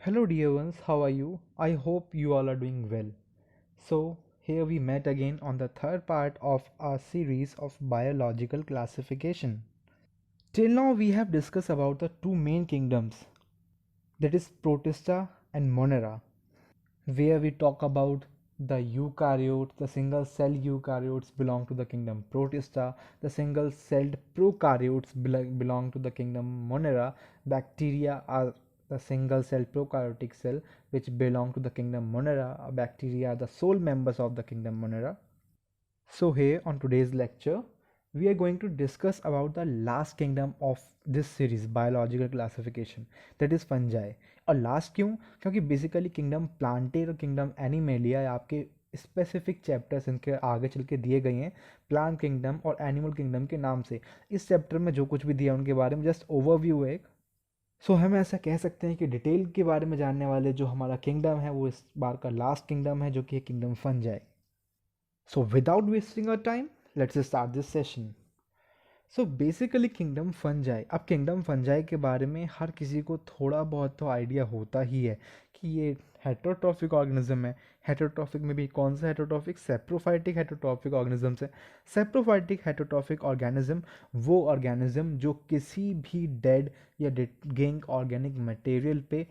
Hello, dear ones, how are you? I hope you all are doing well. So, here we met again on the third part of our series of biological classification. Till now, we have discussed about the two main kingdoms, that is, Protista and Monera, where we talk about the eukaryotes, the single cell eukaryotes belong to the kingdom Protista, the single celled prokaryotes belong to the kingdom Monera, bacteria are the single cell prokaryotic cell which belong to the kingdom Monera, bacteria are the sole members of the kingdom Monera. So here on today's lecture, we are going to discuss about the last kingdom of this series biological classification, that is fungi. और last क्यों? क्योंकि basically kingdom planted और kingdom animalia आपके specific chapters इनके आगे चल के दिए गए हैं प्लांट किंगडम और एनिमल किंगडम के नाम से। इस चैप्टर में जो कुछ भी दिया उनके बारे में जस्ट ओवरव्यू है। सो हम ऐसा कह सकते हैं कि डिटेल के बारे में जानने वाले जो हमारा किंगडम है वो इस बार का लास्ट किंगडम है, जो कि kingdom fungi. So without wasting our time, let's start this session. So basically kingdom fungi, अब किंगडम फंजाई के बारे में हर किसी को थोड़ा बहुत तो आइडिया होता ही है कि ये हेटेरोट्रॉफिक ऑर्गेनिज्म है। हेटेरोट्रॉफिक में भी कौन सा हेटेरोट्रॉफिक? सेप्रोफाइटिक हेटेरोट्रॉफिक ऑर्गेनिज्म से। सेप्रोफाइटिक हेटेरोट्रॉफिक ऑर्गेनिज्म वो ऑर्गेनिज्म जो किसी भी डेड या डिकेइंग ऑर्गेनिक मटेरियल पे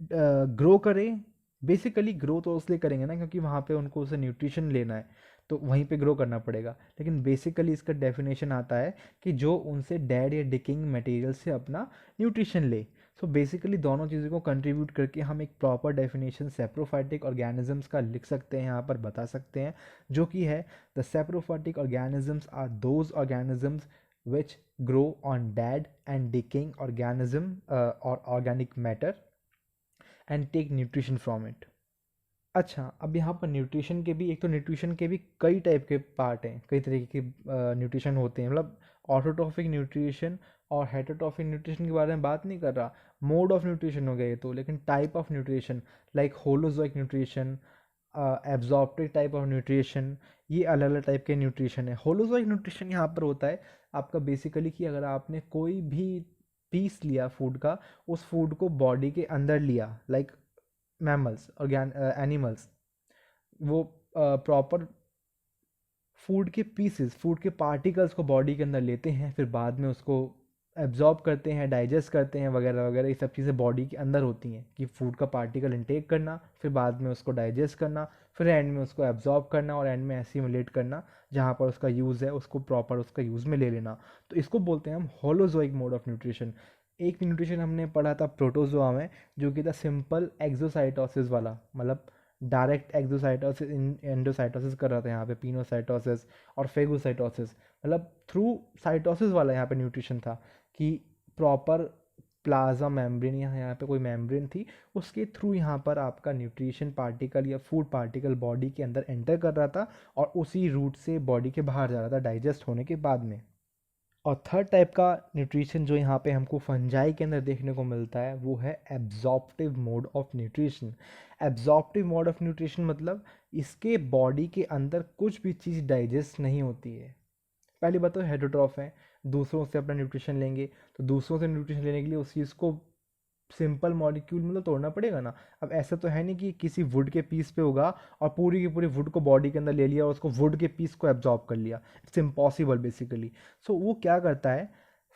ग्रो करे। बेसिकली ग्रो तो इसलिए करेंगे ना क्योंकि वहाँ पे उनको उसे न्यूट्रिशन लेना है, तो वहीं पे ग्रो करना पड़ेगा। लेकिन बेसिकली इसका डेफिनेशन आता है कि जो उनसे डेड या डिकिंग मटेरियल से अपना न्यूट्रिशन ले। सो बेसिकली दोनों चीज़ों को कंट्रीब्यूट करके हम एक प्रॉपर डेफिनेशन सेप्रोफाइटिक ऑर्गेनिजम्स का लिख सकते हैं, यहाँ पर बता सकते हैं, जो कि है the saprophytic organisms are those organisms which grow on dead and decaying organism or organic matter and take nutrition from it. अच्छा, अब यहाँ पर न्यूट्रिशन के भी, एक तो न्यूट्रिशन के भी कई टाइप के पार्ट हैं, कई तरीके के न्यूट्रिशन होते हैं। मतलब ऑटोट्रॉफिक न्यूट्रिशन और हेटेरोट्रॉफिक न्यूट्रिशन के बारे में बात नहीं कर रहा, मोड ऑफ न्यूट्रिशन हो गया ये तो। लेकिन type of nutrition like holozoic nutrition, absorptive type of nutrition, ये अलग अलग टाइप के न्यूट्रिशन है। होलोजोइक न्यूट्रिशन यहाँ पर होता है आपका बेसिकली कि अगर आपने कोई भी पीस लिया फूड का, उस फूड को बॉडी के अंदर लिया, लाइक मैमल्स और एनिमल्स, वो प्रॉपर फूड के पीसेस, फूड के पार्टिकल्स को बॉडी के अंदर लेते हैं, फिर बाद में उसको एब्जॉर्ब करते हैं, डाइजेस्ट करते हैं वगैरह वगैरह। ये सब चीज़ें बॉडी के अंदर होती हैं कि फूड का पार्टिकल इंटेक करना, फिर बाद में उसको डाइजेस्ट करना, फिर एंड में उसको एब्जॉर्ब करना और एंड में एसिमुलेट करना, जहाँ पर उसका यूज़ है उसको प्रॉपर उसका यूज़ में ले लेना। तो इसको बोलते हैं हम होलोजोइक मोड ऑफ न्यूट्रिशन। एक न्यूट्रिशन हमने पढ़ा था प्रोटोजोआ में, जो कि था सिंपल एक्सोसाइटोसिस वाला, मतलब डायरेक्ट एक्सोसाइटोसिस एंडोसाइटोसिस कर रहा था यहाँ पे, पिनोसाइटोसिस और फेगोसाइटोसिस, मतलब थ्रू साइटोसिस वाला यहाँ पे न्यूट्रिशन था कि प्रॉपर प्लाज्मा मेम्ब्रेन, यहाँ पे कोई मेम्ब्रेन थी, उसके थ्रू यहाँ पर आपका न्यूट्रिशन पार्टिकल या फूड पार्टिकल बॉडी के अंदर एंटर कर रहा था और उसी रूट से बॉडी के बाहर जा रहा था डाइजेस्ट होने के बाद में। और थर्ड टाइप का न्यूट्रिशन जो यहाँ पे हमको फंजाई के अंदर देखने को मिलता है वो है absorptive mode of nutrition. Absorptive mode of nutrition मतलब इसके बॉडी के अंदर कुछ भी चीज़ डाइजेस्ट नहीं होती है। पहली बात तो हेटेरोट्रॉफ है, दूसरों से अपना न्यूट्रिशन लेंगे, तो दूसरों से न्यूट्रिशन लेने के लिए उस चीज़ को सिंपल मॉलिक्यूल में तो तोड़ना पड़ेगा ना। अब ऐसा तो है नहीं कि किसी वुड के पीस पे होगा और पूरी की पूरी वुड को बॉडी के अंदर ले लिया और उसको वुड के पीस को एब्जॉर्ब कर लिया, इट्स इम्पॉसिबल बेसिकली। सो वो क्या करता है,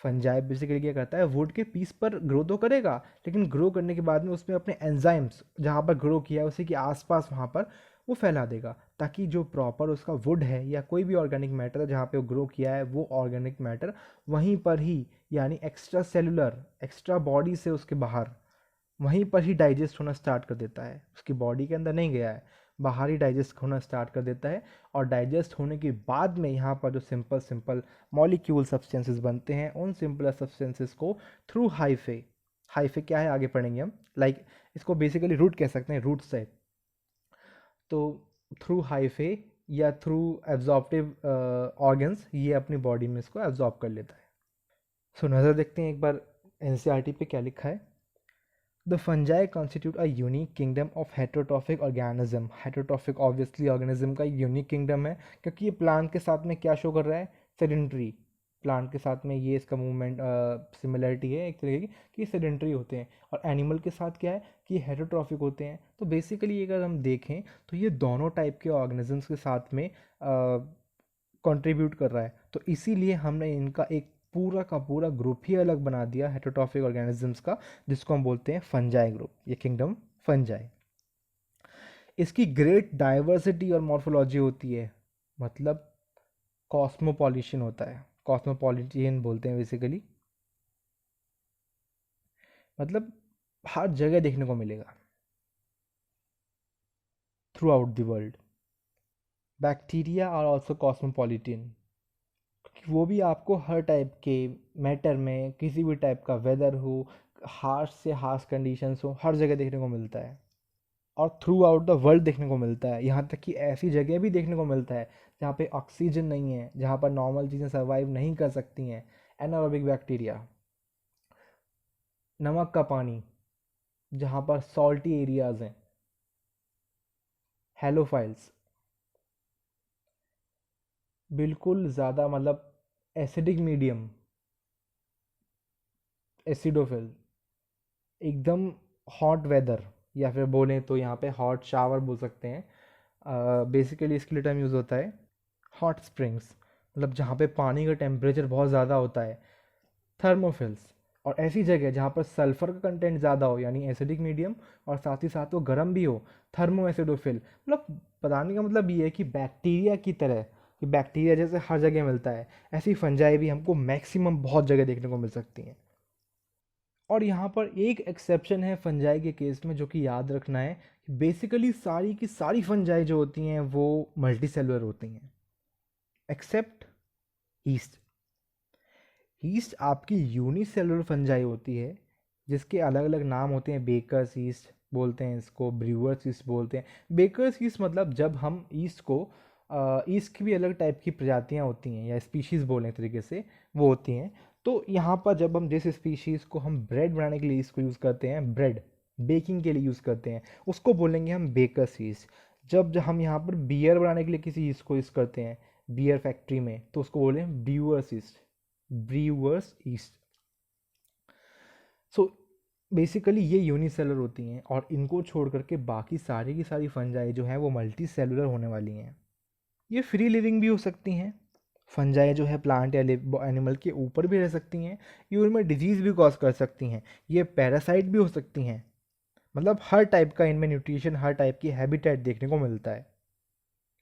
फंजाई बेसिकली क्या करता है, वुड के पीस पर ग्रो तो करेगा, लेकिन ग्रो करने के बाद में उसमें अपने एंजाइम्स जहाँ पर ग्रो किया है उसी के आसपास वहाँ पर वो फैला देगा, ताकि जो प्रॉपर उसका वुड है या कोई भी ऑर्गेनिक मैटर है जहाँ पे वो ग्रो किया है, वो ऑर्गेनिक मैटर वहीं पर ही, यानी एक्स्ट्रा सेलुलर, एक्स्ट्रा बॉडी से उसके बाहर, वहीं पर ही डाइजेस्ट होना स्टार्ट कर देता है। उसकी बॉडी के अंदर नहीं गया है, बाहर ही डाइजेस्ट होना स्टार्ट कर देता है। और डाइजेस्ट होने के बाद में यहाँ पर जो सिंपल सिंपल मॉलिक्यूल सब्सटेंसेस बनते हैं, उन सिंपल सब्सटेंसेस को थ्रू हाइफे, हाइफे क्या है आगे पढ़ेंगे हम, लाइक इसको बेसिकली रूट कह सकते हैं, रूट से, तो थ्रू हाइफे या थ्रू एब्जॉर्प्टिव ऑर्गन्स ये अपनी बॉडी में इसको एब्जॉर्ब कर लेता है। सो नज़र देखते हैं एक बार एनसीईआरटी पे क्या लिखा है। The fungi constitute a unique kingdom of heterotrophic organism. Heterotrophic obviously organism का unique kingdom है, क्योंकि ये प्लांट के साथ में क्या शो कर रहा है, सेडेंट्री, प्लांट के साथ में ये इसका मूवमेंट सिमिलरिटी है एक तरीके की कि सेडेंटरी होते हैं, और एनिमल के साथ क्या है कि हेटेरोट्रॉफिक होते हैं। तो बेसिकली अगर हम देखें तो ये दोनों टाइप के ऑर्गेनिजम्स के साथ में कंट्रीब्यूट कर रहा है। तो इसीलिए हमने इनका एक पूरा का पूरा ग्रुप ही अलग बना दिया हेटेरोट्रॉफिक ऑर्गेनिजम्स का, जिसको हम बोलते हैं फंजाई ग्रुप, ये किंगडम फंजाई। इसकी ग्रेट डाइवर्सिटी और मॉर्फोलॉजी होती है, मतलब कॉस्मोपॉलिशन होता है, कॉस्मोपॉलिटियन बोलते हैं बेसिकली, मतलब हर जगह देखने को मिलेगा throughout the world. Bacteria are also cosmopolitan, वो भी आपको हर टाइप के मैटर में, किसी भी टाइप का वेदर हो, हार्श से हार्श कंडीशंस हो, हर जगह देखने को मिलता है और थ्रू आउट द वर्ल्ड देखने को मिलता है। यहाँ तक कि ऐसी जगह भी देखने को मिलता है जहाँ पे ऑक्सीजन नहीं है, जहाँ पर नॉर्मल चीज़ें सर्वाइव नहीं कर सकती हैं। एनारोबिक बैक्टीरिया, नमक का पानी, जहाँ पर सॉल्टी एरियाज हैं, हेलोफाइल्स, बिल्कुल ज़्यादा मतलब एसिडिक मीडियम, एसिडोफिल, एकदम हॉट वेदर, या फिर बोलें तो यहाँ पे हॉट शावर बोल सकते हैं। बेसिकली इसके लिए टर्म यूज़ होता है हॉट स्प्रिंग्स, मतलब जहाँ पे पानी का टेम्परेचर बहुत ज़्यादा होता है। थर्मोफिल्स, और ऐसी जगह जहाँ पर सल्फर का कंटेंट ज़्यादा हो, यानी एसिडिक मीडियम, और साथ ही साथ वो गर्म भी हो, थर्मो एसिडोफिल। मतलब बताने का मतलब ये है कि बैक्टीरिया की तरह, कि बैक्टीरिया जैसे हर जगह मिलता है, ऐसी फंजाई भी हमको मैक्सिमम बहुत जगह देखने को मिल सकती हैं। और यहाँ पर एक एक्सेप्शन है फंजाई के केस में जो कि याद रखना है, कि बेसिकली सारी की सारी फंजाई जो होती हैं वो मल्टी सेलुलर होती हैं, एक्सेप्ट ईस्ट। ईस्ट आपकी यूनिसेलुलर फंजाई होती है, जिसके अलग अलग नाम होते हैं। बेकर्स ईस्ट बोलते हैं इसको, ब्रूअर्स ईस्ट बोलते हैं। बेकर्स ईस्ट मतलब जब हम ईस्ट को, ईस्ट की भी अलग टाइप की प्रजातियां होती हैं या स्पीशीज़ बोलें एक तरीके से, वो होती हैं। तो यहाँ पर जब हम जिस स्पीशीज़ को हम ब्रेड बनाने के लिए ईस्ट को यूज़ करते हैं, ब्रेड बेकिंग के लिए यूज़ करते हैं, उसको बोलेंगे हम बेकर्स ईस्ट। जब हम यहाँ पर बियर बनाने के लिए किसी ईस्ट को यूज़ करते हैं बियर फैक्ट्री में, तो उसको बोलें brewers yeast, brewers east. So basically ये यूनिसेलुलर होती हैं, और इनको छोड़ करके बाकी सारी की सारी फंजाई जो है वो मल्टी सेलुलर होने वाली हैं। ये फ्री लिविंग भी हो सकती हैं। फंजाई जो है प्लांट या एनिमल के ऊपर भी रह सकती हैं, ये उनमें डिजीज़ भी कॉज कर सकती हैं, ये पैरासाइट भी हो सकती हैं। मतलब हर टाइप का इनमें न्यूट्रिशन, हर टाइप की हैबिटेट देखने को मिलता है।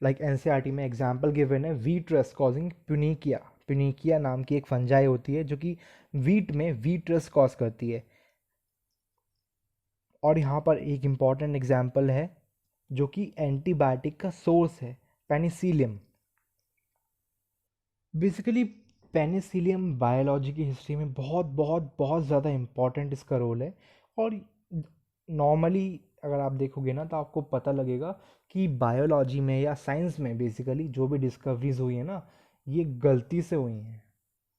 लाइक एनसीईआरटी में एग्जाम्पल गिवन है, वीट रस्ट कॉजिंग प्यूनिकिया। प्यूनिकिया नाम की एक फंजाई होती है जो कि वीट में वीट रस्ट कॉज करती है। और यहाँ पर एक इम्पॉर्टेंट एग्जाम्पल है जो कि एंटीबायोटिक का सोर्स है, पेनिसिलियम। बेसिकली पेनिसिलियम बायोलॉजी की हिस्ट्री में बहुत बहुत बहुत ज़्यादा इम्पॉर्टेंट इसका रोल है। और नॉर्मली अगर आप देखोगे ना तो आपको पता लगेगा कि बायोलॉजी में या साइंस में बेसिकली जो भी डिस्कवरीज हुई है ना, ये गलती से हुई हैं।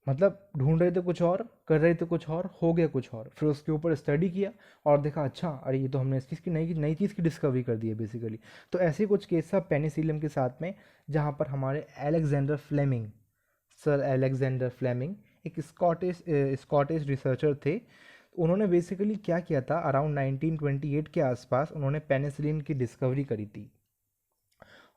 मतलब ढूंढ रहे थे कुछ और, कर रहे थे कुछ और, हो गया कुछ और, फिर उसके ऊपर स्टडी किया और देखा अच्छा अरे ये तो हमने इस चीज़ की नई नई चीज़ की डिस्कवरी कर दी है बेसिकली। तो ऐसे कुछ केस था पेनिसिलियम के साथ में, जहाँ पर हमारे Alexander Fleming, sir Alexander Fleming एक स्कॉटिश रिसर्चर थे। उन्होंने बेसिकली क्या किया था, अराउंड 1928 के आसपास उन्होंने पेनिसिलिन की डिस्कवरी करी थी।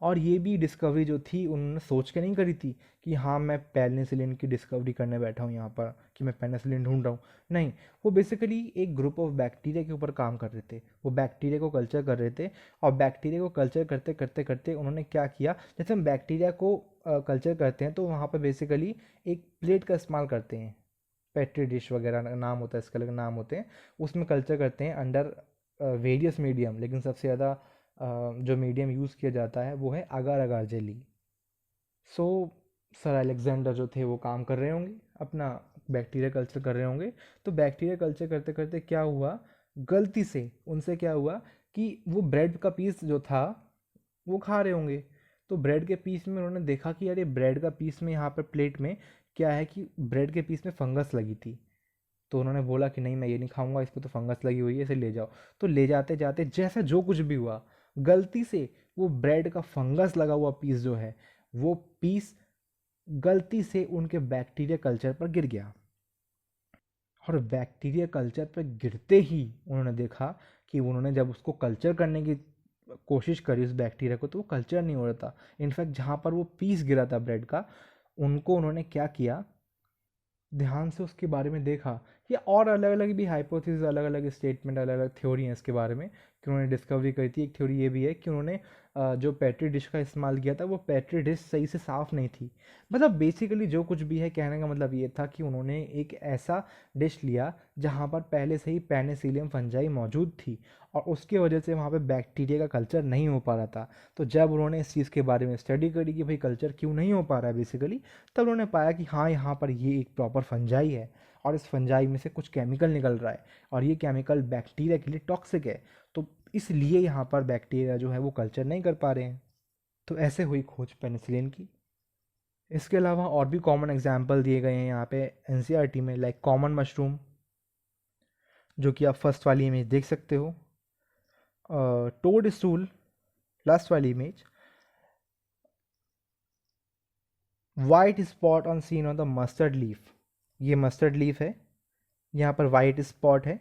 और ये भी डिस्कवरी जो थी उन्होंने सोच के नहीं करी थी कि हाँ मैं पेनिसिलिन की डिस्कवरी करने बैठा हूँ यहाँ पर कि मैं पेनिसिलिन ढूंढ रहा हूँ। नहीं, वो बेसिकली एक ग्रुप ऑफ बैक्टीरिया के ऊपर काम कर रहे थे, वो बैक्टीरिया को कल्चर कर रहे थे। और बैक्टीरिया को कल्चर करते करते करते उन्होंने क्या किया, जैसे हम बैक्टीरिया को कल्चर करते हैं तो वहाँ पर बेसिकली एक प्लेट का इस्तेमाल करते हैं, पेट्री डिश वगैरह नाम होता है, इसके अलग नाम होते हैं। उसमें कल्चर करते हैं अंडर वेरियस मीडियम, लेकिन सबसे ज़्यादा जो मीडियम यूज़ किया जाता है वो है अगार अगार जेली। सो सर अलेक्जेंडर जो थे वो काम कर रहे होंगे अपना, बैक्टीरिया कल्चर कर रहे होंगे। तो बैक्टीरिया कल्चर करते करते क्या हुआ, गलती से उनसे क्या हुआ कि वो ब्रेड का पीस जो था वो खा रहे होंगे। तो ब्रेड के पीस में उन्होंने देखा कि यार ये ब्रेड का पीस में यहाँ पर प्लेट में क्या है कि ब्रेड के पीस में फंगस लगी थी। तो उन्होंने बोला कि नहीं मैं ये नहीं खाऊंगा, इस पर तो फंगस लगी हुई है, इसे ले जाओ। तो ले जाते जाते जैसा जो कुछ भी हुआ, गलती से वो ब्रेड का फंगस लगा हुआ पीस जो है, वो पीस गलती से उनके बैक्टीरिया कल्चर पर गिर गया, और बैक्टीरिया कल्चर पर गिरते ही उन्होंने देखा कि उन्होंने जब उसको कल्चर करने की कोशिश करी उस बैक्टीरिया को, तो वो कल्चर नहीं हो रहा था। इनफैक्ट जहाँ पर वो पीस गिरा था ब्रेड का, उनको उन्होंने क्या किया, ध्यान से उसके बारे में देखा। या और अलग अलग भी हाइपोथेसिस, अलग अलग स्टेटमेंट, अलग अलग थ्योरी हैं इसके बारे में कि उन्होंने डिस्कवरी करी थी। एक थ्योरी ये भी है कि उन्होंने जो पेट्री डिश का इस्तेमाल किया था वो पेट्री डिश सही से साफ़ नहीं थी। मतलब बेसिकली जो कुछ भी है, कहने का मतलब ये था कि उन्होंने एक ऐसा डिश लिया जहाँ पर पहले से ही पेनिसिलियम फंजाई मौजूद थी, और उसकी वजह से वहाँ पे बैक्टीरिया का कल्चर नहीं हो पा रहा था। तो जब उन्होंने इस चीज़ के बारे में स्टडी करी कि भाई कल्चर क्यों नहीं हो पा रहा है बेसिकली, तब उन्होंने पाया कि हाँ, यहाँ पर ये एक प्रॉपर फंजाई है, और इस फंजाई में से कुछ केमिकल निकल रहा है, और ये केमिकल बैक्टीरिया के लिए टॉक्सिक है। तो इसलिए यहाँ पर बैक्टीरिया जो है वो कल्चर नहीं कर पा रहे हैं। तो ऐसे हुई खोज पेनिसिलिन की। इसके अलावा और भी कॉमन एग्जाम्पल दिए गए हैं यहाँ पे एनसीईआरटी में, लाइक कॉमन मशरूम, जो कि आप फर्स्ट वाली इमेज देख सकते हो। टोड स्टूल, लास्ट वाली image. White spot on seen on the mustard leaf, ये मस्टर्ड लीफ है, यहाँ पर वाइट स्पॉट है।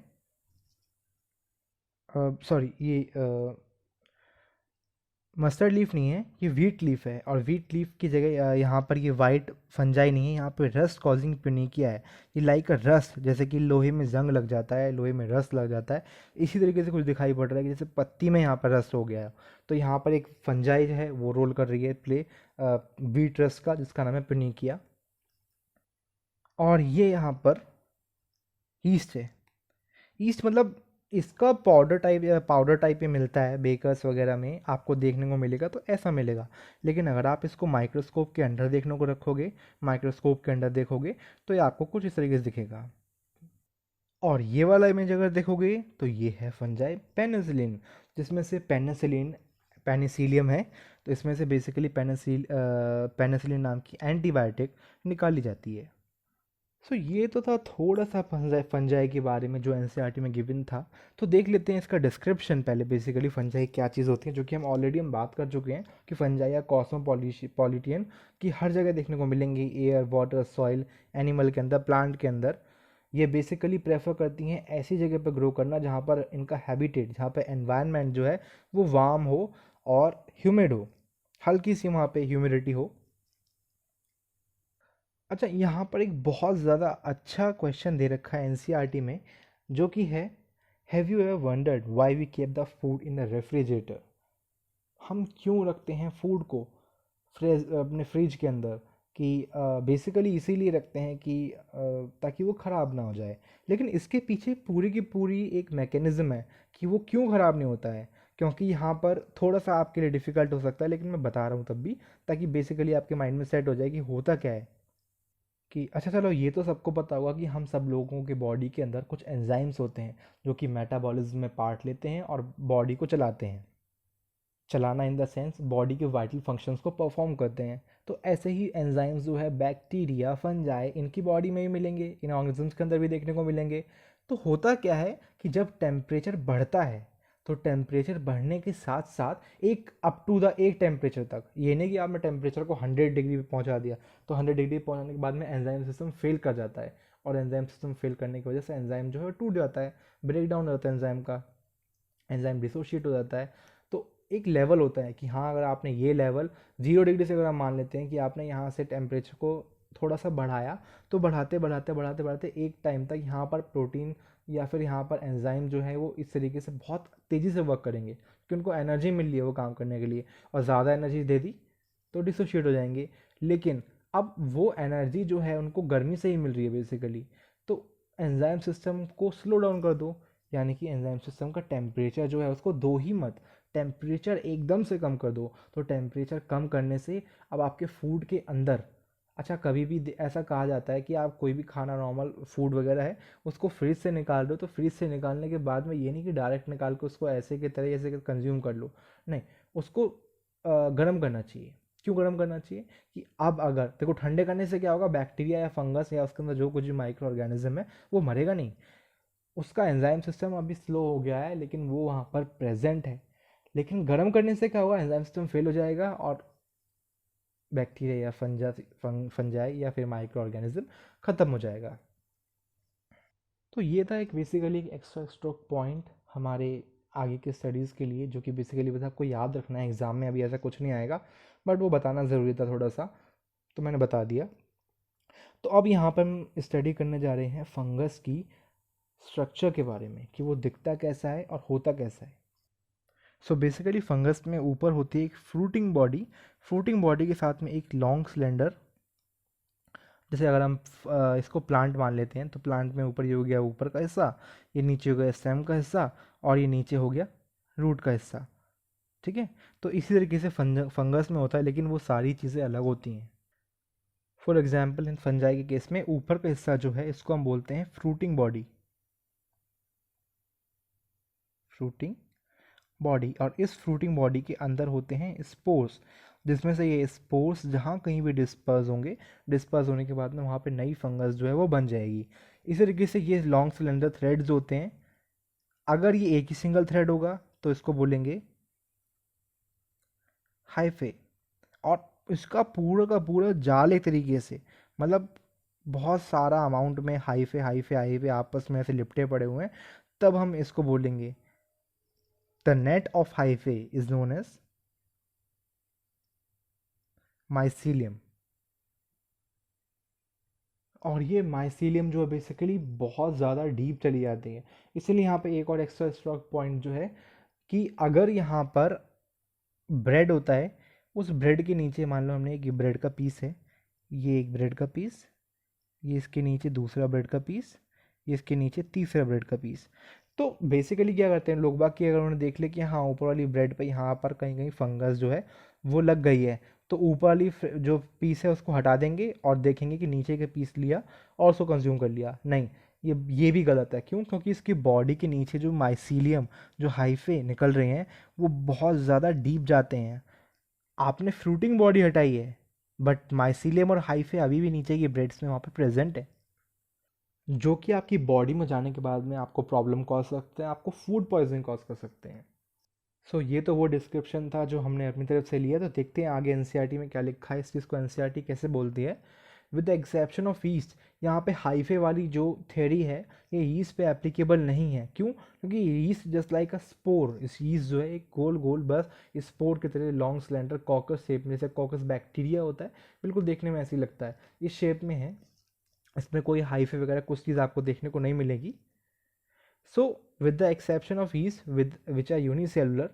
सॉरी, ये मस्टर्ड लीफ नहीं है, ये वीट लीफ है, और वीट लीफ की जगह यहाँ पर ये वाइट फंजाई नहीं है, यहाँ पर रस्ट कॉजिंग प्यूनिकिया है। ये लाइक अ रस्ट, जैसे कि लोहे में जंग लग जाता है, लोहे में रस्ट लग जाता है, इसी तरीके से कुछ दिखाई पड़ रहा है कि जैसे पत्ती में यहाँ पर रस्ट हो गया है। तो यहाँ पर एक फंजाई जो है वो रोल कर रही है प्ले वीट रस्ट का, जिसका नाम है प्यूनिकिया। और ये यहाँ पर ईस्ट है। ईस्ट मतलब इसका पाउडर टाइप में मिलता है बेकर्स वगैरह में, आपको देखने को मिलेगा तो ऐसा मिलेगा। लेकिन अगर आप इसको माइक्रोस्कोप के अंदर देखने को रखोगे, माइक्रोस्कोप के अंदर देखोगे, तो ये आपको कुछ इस तरीके से दिखेगा। और ये वाला इमेज अगर देखोगे तो ये है फंजाई पेनिसिलिन, जिसमें से पेनिसिलिन पेनिसिलियम है। तो इसमें से बेसिकली पेनिसिलिन नाम की एंटीबायोटिक निकाली जाती है। सो ये तो था थोड़ा सा फंजाई फंजाई के बारे में जो एनसीईआरटी में गिवन था। तो देख लेते हैं इसका डिस्क्रिप्शन पहले, बेसिकली फंजाई क्या चीज़ होती है, जो कि हम ऑलरेडी बात कर चुके हैं कि फंजाई या कॉस्मोपॉलिटियन की हर जगह देखने को मिलेंगी, एयर, वाटर, सॉइल, एनिमल के अंदर, प्लांट के अंदर। ये बेसिकली प्रेफर करती हैं ऐसी जगह पर ग्रो करना जहाँ पर इनका हैबिटेट, जहाँ पर एनवायरनमेंट जो है वो वार्म हो और ह्यूमिड हो, हल्की सी वहाँ पे ह्यूमिडिटी हो। अच्छा, यहाँ पर एक बहुत ज़्यादा अच्छा क्वेश्चन दे रखा है एनसीईआरटी में, जो कि है, have you ever wondered why we keep the food in the refrigerator? हम क्यों रखते हैं फूड को अपने फ्रिज के अंदर? कि बेसिकली इसीलिए रखते हैं कि ताकि वो ख़राब ना हो जाए। लेकिन इसके पीछे पूरी की पूरी एक मैकेनिज़्म है कि वो क्यों ख़राब नहीं होता है। क्योंकि यहाँ पर थोड़ा सा आपके लिए डिफ़िकल्ट हो सकता है, लेकिन मैं बता रहा हूँ तब भी, ताकि बेसिकली आपके माइंड में सेट हो जाए कि होता क्या है। कि अच्छा चलो, ये तो सबको पता होगा कि हम सब लोगों के बॉडी के अंदर कुछ एंजाइम्स होते हैं जो कि मेटाबॉलिज्म में पार्ट लेते हैं और बॉडी को चलाते हैं। चलाना इन द सेंस बॉडी के वाइटल फंक्शंस को परफॉर्म करते हैं। तो ऐसे ही एंजाइम्स जो है बैक्टीरिया, फंजाई, इनकी बॉडी में भी मिलेंगे, इन ऑर्गेनिजम्स के अंदर भी देखने को मिलेंगे। तो होता क्या है कि जब टेम्परेचर बढ़ता है, तो टेम्परेचर बढ़ने के साथ साथ एक अप टू द एक टेम्परेचर तक, ये नहीं कि आपने टेम्परेचर को 100 डिग्री पे पहुंचा दिया, तो 100 डिग्री पहुंचाने के बाद में एंजाइम सिस्टम फेल कर जाता है, और एंजाइम सिस्टम फेल करने की वजह से एंजाइम जो है टूट जाता है, ब्रेक डाउन हो जाता है एंजाइम का, एंजाइम डिसोशिएट हो जाता है। तो एक लेवल होता है कि हाँ, अगर आपने ये लेवल 0 डिग्री से, अगर आप मान लेते हैं कि आपने यहाँ से टेम्परेचर को थोड़ा सा बढ़ाया, तो बढ़ाते बढ़ाते बढ़ाते बढ़ाते एक टाइम तक यहाँ पर प्रोटीन या फिर यहाँ पर एंजाइम जो है वो इस तरीके से बहुत तेज़ी से वर्क करेंगे, क्योंकि उनको एनर्जी मिल रही है वो काम करने के लिए, और ज़्यादा एनर्जी दे दी तो डिसोशिएट हो जाएंगे। लेकिन अब वो एनर्जी जो है उनको गर्मी से ही मिल रही है बेसिकली। तो एंजाइम सिस्टम को स्लो डाउन कर दो, यानी कि एंजाइम सिस्टम का टेम्परेचर जो है उसको दो ही मत, टेम्परेचर एकदम से कम कर दो। तो टेम्परेचर कम करने से अब आपके फूड के अंदर, अच्छा कभी भी ऐसा कहा जाता है कि आप कोई भी खाना, नॉर्मल फूड वगैरह है, उसको फ्रिज से निकाल दो, तो फ्रिज से निकालने के बाद में ये नहीं कि डायरेक्ट निकाल के उसको ऐसे की तरह ऐसे कंज्यूम कर लो, नहीं, उसको गर्म करना चाहिए। क्यों गर्म करना चाहिए? कि अब अगर देखो, ठंडे करने से क्या होगा, बैक्टीरिया या फंगस या उसके अंदर जो कुछ भी माइक्रो ऑर्गेनिज्म है वो मरेगा नहीं, उसका एंजाइम सिस्टम अभी स्लो हो गया है लेकिन वो वहाँ पर प्रेजेंट है। लेकिन गर्म करने से क्या होगा, एंजाइम सिस्टम फेल हो जाएगा और बैक्टीरिया या फंजाई या फिर माइक्रो ऑर्गेनिज्म ख़त्म हो जाएगा। तो ये था एक बेसिकली एक एक्स्ट्रा स्ट्रोक पॉइंट हमारे आगे के स्टडीज़ के लिए, जो कि बेसिकली बस आपको याद रखना है, एग्ज़ाम में अभी ऐसा कुछ नहीं आएगा, बट वो बताना ज़रूरी था थोड़ा सा, तो मैंने बता दिया। तो अब यहाँ पर हम स्टडी करने जा रहे हैं फंगस की स्ट्रक्चर के बारे में, कि वो दिखता कैसा है और होता कैसा है। सो बेसिकली फंगस में ऊपर होती है एक फ्रूटिंग बॉडी के साथ में एक लॉन्ग सिलेंडर। जैसे अगर हम इसको प्लांट मान लेते हैं, तो प्लांट में ऊपर ये हो गया ऊपर का हिस्सा, ये नीचे हो गया स्टेम का हिस्सा, और ये नीचे हो गया रूट का हिस्सा। ठीक है, तो इसी तरीके से फंगस में होता है, लेकिन वो सारी चीज़ें अलग होती हैं। फॉर एग्जाम्पल इन फंजाई के केस में ऊपर का हिस्सा जो है इसको हम बोलते हैं फ्रूटिंग बॉडी, और इस फ्रूटिंग बॉडी के अंदर होते हैं स्पोर्स, जिसमें से ये स्पोर्स जहाँ कहीं भी डिस्पर्स होंगे, डिस्पर्स होने के बाद में वहाँ पे नई फंगस जो है वो बन जाएगी। इस तरीके से ये लॉन्ग सिलेंडर थ्रेड्स होते हैं। अगर ये एक ही सिंगल थ्रेड होगा तो इसको बोलेंगे हाइफे, और इसका पूरा का पूरा जाल एक तरीके से, मतलब बहुत सारा अमाउंट में हाइफे हाइफे हाइफे आपस में ऐसे लिपटे पड़े हुए हैं, तब हम इसको बोलेंगे the net of hyphae is known as mycelium. और ये माइसीलियम जो है बेसिकली बहुत ज़्यादा डीप चली जाती है। इसीलिए यहाँ पे एक और एक्स्ट्रा स्ट्रॉक पॉइंट जो है कि अगर यहाँ पर ब्रेड होता है, उस ब्रेड के नीचे मान लो हमने एक ब्रेड का पीस है, ये एक ब्रेड का पीस, ये इसके नीचे दूसरा ब्रेड का पीस, ये इसके नीचे तीसरा ब्रेड का पीस। तो बेसिकली क्या करते हैं लोग बाग कि अगर उन्होंने देख लिया कि हाँ ऊपर वाली ब्रेड पे यहाँ पर कहीं कहीं फंगस जो है वो लग गई है, तो ऊपर वाली जो पीस है उसको हटा देंगे और देखेंगे कि नीचे के पीस लिया और उसको कंज्यूम कर लिया। नहीं, ये भी गलत है। क्यों? क्योंकि इसकी बॉडी के नीचे जो माइसीलियम, जो हाइफे निकल रहे हैं, वो बहुत ज़्यादा डीप जाते हैं। आपने फ्रूटिंग बॉडी हटाई है, बट माइसीलियम और हाइफे अभी भी नीचे की ब्रेड्स में वहाँ पर प्रेजेंट है, जो कि आपकी बॉडी में जाने के बाद में आपको प्रॉब्लम कॉज सकते हैं, आपको फूड पॉइजनिंग कॉज कर सकते हैं। सो ये तो वो डिस्क्रिप्शन था जो हमने अपनी तरफ से लिया। तो देखते हैं आगे एनसीईआरटी में क्या लिखा है, इस चीज़ को एनसीईआरटी कैसे बोलती है। With the exception of east, यहाँ पे हाइफे वाली जो थ्योरी है ये ईस्ट पे एप्लीकेबल नहीं है। क्यों? क्योंकि ईस्ट जस्ट लाइक अ स्पोर, इस ईस्ट जो है एक गोल गोल बस स्पोर की तरह लॉन्ग सिलेंडर कॉकस शेप में, जैसे कॉकस बैक्टीरिया होता है, बिल्कुल देखने में ऐसे ही लगता है, इस शेप में है। इसमें कोई हाइफे वगैरह कुछ चीज़ आपको देखने को नहीं मिलेगी। So with the exception of yeast with which are unicellular,